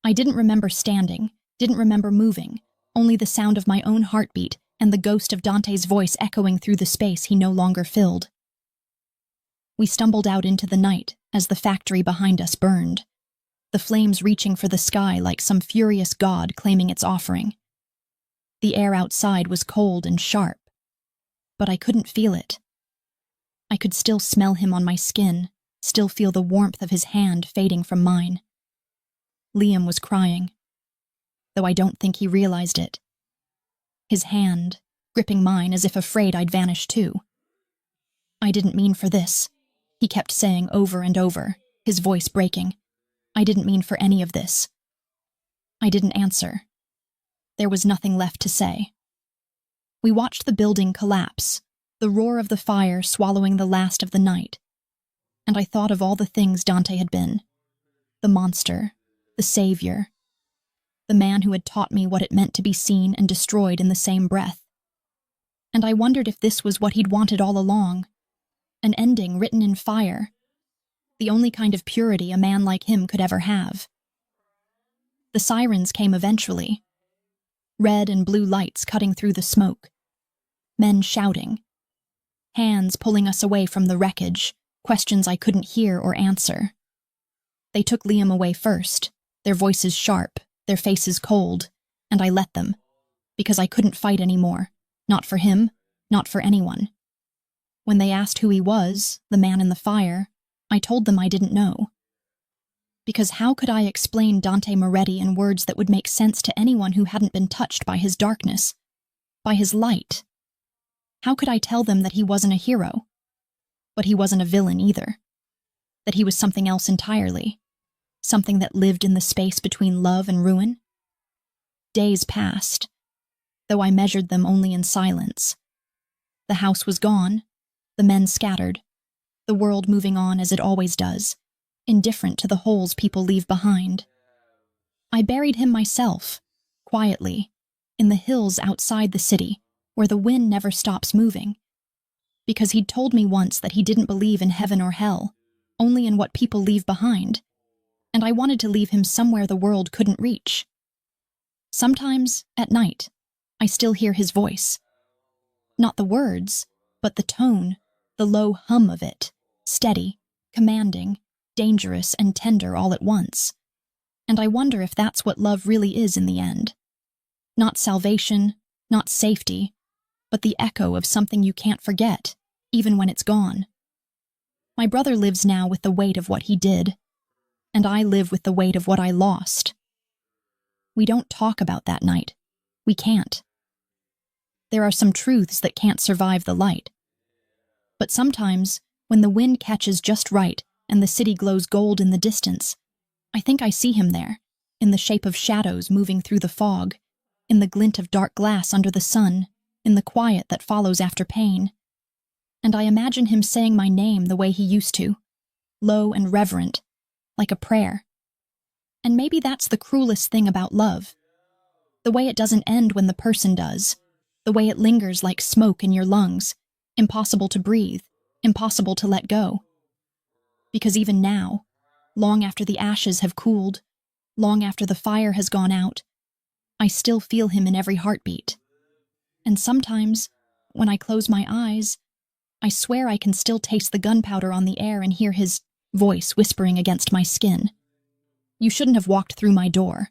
S1: I didn't remember standing, didn't remember moving, only the sound of my own heartbeat and the ghost of Dante's voice echoing through the space he no longer filled. We stumbled out into the night as the factory behind us burned, the flames reaching for the sky like some furious god claiming its offering. The air outside was cold and sharp, but I couldn't feel it. I could still smell him on my skin, still feel the warmth of his hand fading from mine. Liam was crying, though I don't think he realized it. His hand, gripping mine as if afraid I'd vanish too. "I didn't mean for this," he kept saying over and over, his voice breaking. "I didn't mean for any of this." I didn't answer. There was nothing left to say. We watched the building collapse, the roar of the fire swallowing the last of the night. and I thought of all the things Dante had been. The monster, the savior, the man who had taught me what it meant to be seen and destroyed in the same breath. And I wondered if this was what he'd wanted all along, an ending written in fire, the only kind of purity a man like him could ever have. The sirens came eventually, red and blue lights cutting through the smoke, men shouting, hands pulling us away from the wreckage, questions I couldn't hear or answer. They took Liam away first, their voices sharp, their faces cold, and I let them, because I couldn't fight anymore, not for him, not for anyone. When they asked who he was, the man in the fire, I told them I didn't know. Because how could I explain Dante Moretti in words that would make sense to anyone who hadn't been touched by his darkness, by his light? How could I tell them that he wasn't a hero? But he wasn't a villain either. That he was something else entirely. Something that lived in the space between love and ruin? Days passed, though I measured them only in silence. The house was gone, the men scattered, the world moving on as it always does, indifferent to the holes people leave behind. I buried him myself, quietly, in the hills outside the city, where the wind never stops moving. Because he'd told me once that he didn't believe in heaven or hell, only in what people leave behind, and I wanted to leave him somewhere the world couldn't reach. Sometimes, at night, I still hear his voice. Not the words, but the tone, the low hum of it, steady, commanding, dangerous and tender all at once. And I wonder if that's what love really is in the end. Not salvation, not safety, but the echo of something you can't forget, even when it's gone. My brother lives now with the weight of what he did, and I live with the weight of what I lost. We don't talk about that night. We can't. There are some truths that can't survive the light. But sometimes, when the wind catches just right and the city glows gold in the distance, I think I see him there, in the shape of shadows moving through the fog, in the glint of dark glass under the sun, in the quiet that follows after pain. And I imagine him saying my name the way he used to, low and reverent, like a prayer. And maybe that's the cruelest thing about love. The way it doesn't end when the person does, the way it lingers like smoke in your lungs, impossible to breathe, impossible to let go. Because even now, long after the ashes have cooled, long after the fire has gone out, I still feel him in every heartbeat. And sometimes, when I close my eyes, I swear I can still taste the gunpowder on the air and hear his voice whispering against my skin. You shouldn't have walked through my door.